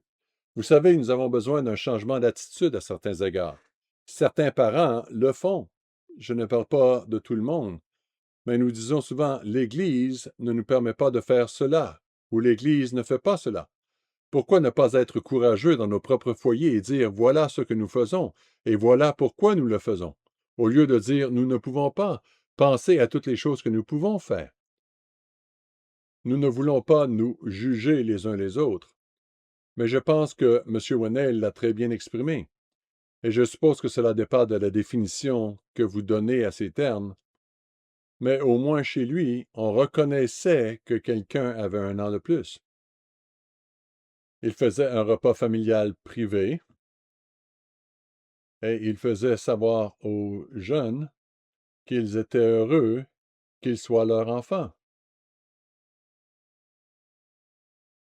Vous savez, nous avons besoin d'un changement d'attitude à certains égards. Certains parents le font. Je ne parle pas de tout le monde, mais nous disons souvent l'Église ne nous permet pas de faire cela, ou l'Église ne fait pas cela. Pourquoi ne pas être courageux dans nos propres foyers et dire voilà ce que nous faisons et voilà pourquoi nous le faisons, au lieu de dire nous ne pouvons pas, penser à toutes les choses que nous pouvons faire. Nous ne voulons pas nous juger les uns les autres, mais je pense que M. Wennel l'a très bien exprimé. Et je suppose que cela dépend de la définition que vous donnez à ces termes, mais au moins chez lui, on reconnaissait que quelqu'un avait un an de plus. Il faisait un repas familial privé et il faisait savoir aux jeunes qu'ils étaient heureux qu'il soit leur enfant.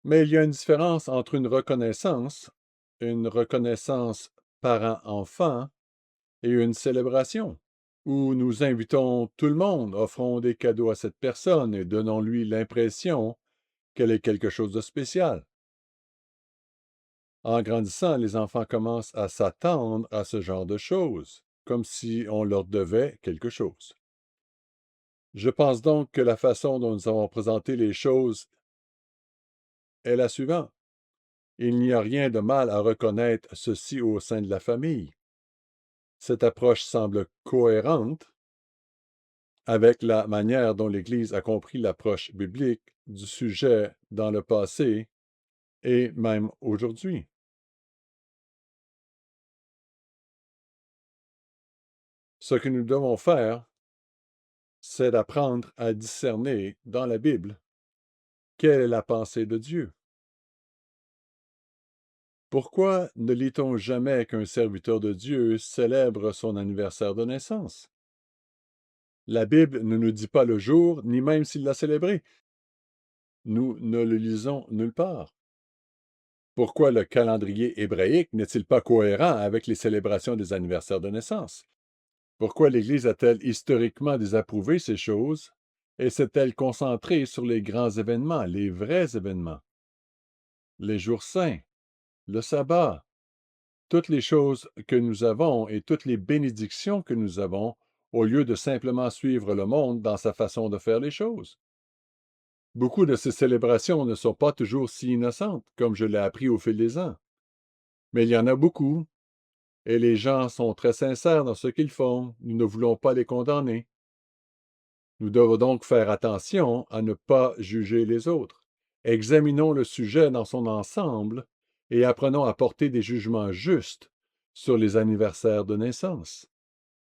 Mais il y a une différence entre une reconnaissance parent-enfant et une célébration, où nous invitons tout le monde, offrons des cadeaux à cette personne et donnons-lui l'impression qu'elle est quelque chose de spécial. En grandissant, les enfants commencent à s'attendre à ce genre de choses, comme si on leur devait quelque chose. Je pense donc que la façon dont nous avons présenté les choses est la suivante. Il n'y a rien de mal à reconnaître ceci au sein de la famille. Cette approche semble cohérente avec la manière dont l'Église a compris l'approche biblique du sujet dans le passé et même aujourd'hui. Ce que nous devons faire, c'est d'apprendre à discerner dans la Bible quelle est la pensée de Dieu. Pourquoi ne lit-on jamais qu'un serviteur de Dieu célèbre son anniversaire de naissance? La Bible ne nous dit pas le jour, ni même s'il l'a célébré. Nous ne le lisons nulle part. Pourquoi le calendrier hébraïque n'est-il pas cohérent avec les célébrations des anniversaires de naissance? Pourquoi l'Église a-t-elle historiquement désapprouvé ces choses et s'est-elle concentrée sur les grands événements, les vrais événements, les jours saints, le sabbat, toutes les choses que nous avons et toutes les bénédictions que nous avons, au lieu de simplement suivre le monde dans sa façon de faire les choses? Beaucoup de ces célébrations ne sont pas toujours si innocentes, comme je l'ai appris au fil des ans. Mais il y en a beaucoup, et les gens sont très sincères dans ce qu'ils font. Nous ne voulons pas les condamner. Nous devons donc faire attention à ne pas juger les autres. Examinons le sujet dans son ensemble et apprenons à porter des jugements justes sur les anniversaires de naissance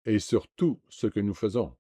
et sur tout ce que nous faisons.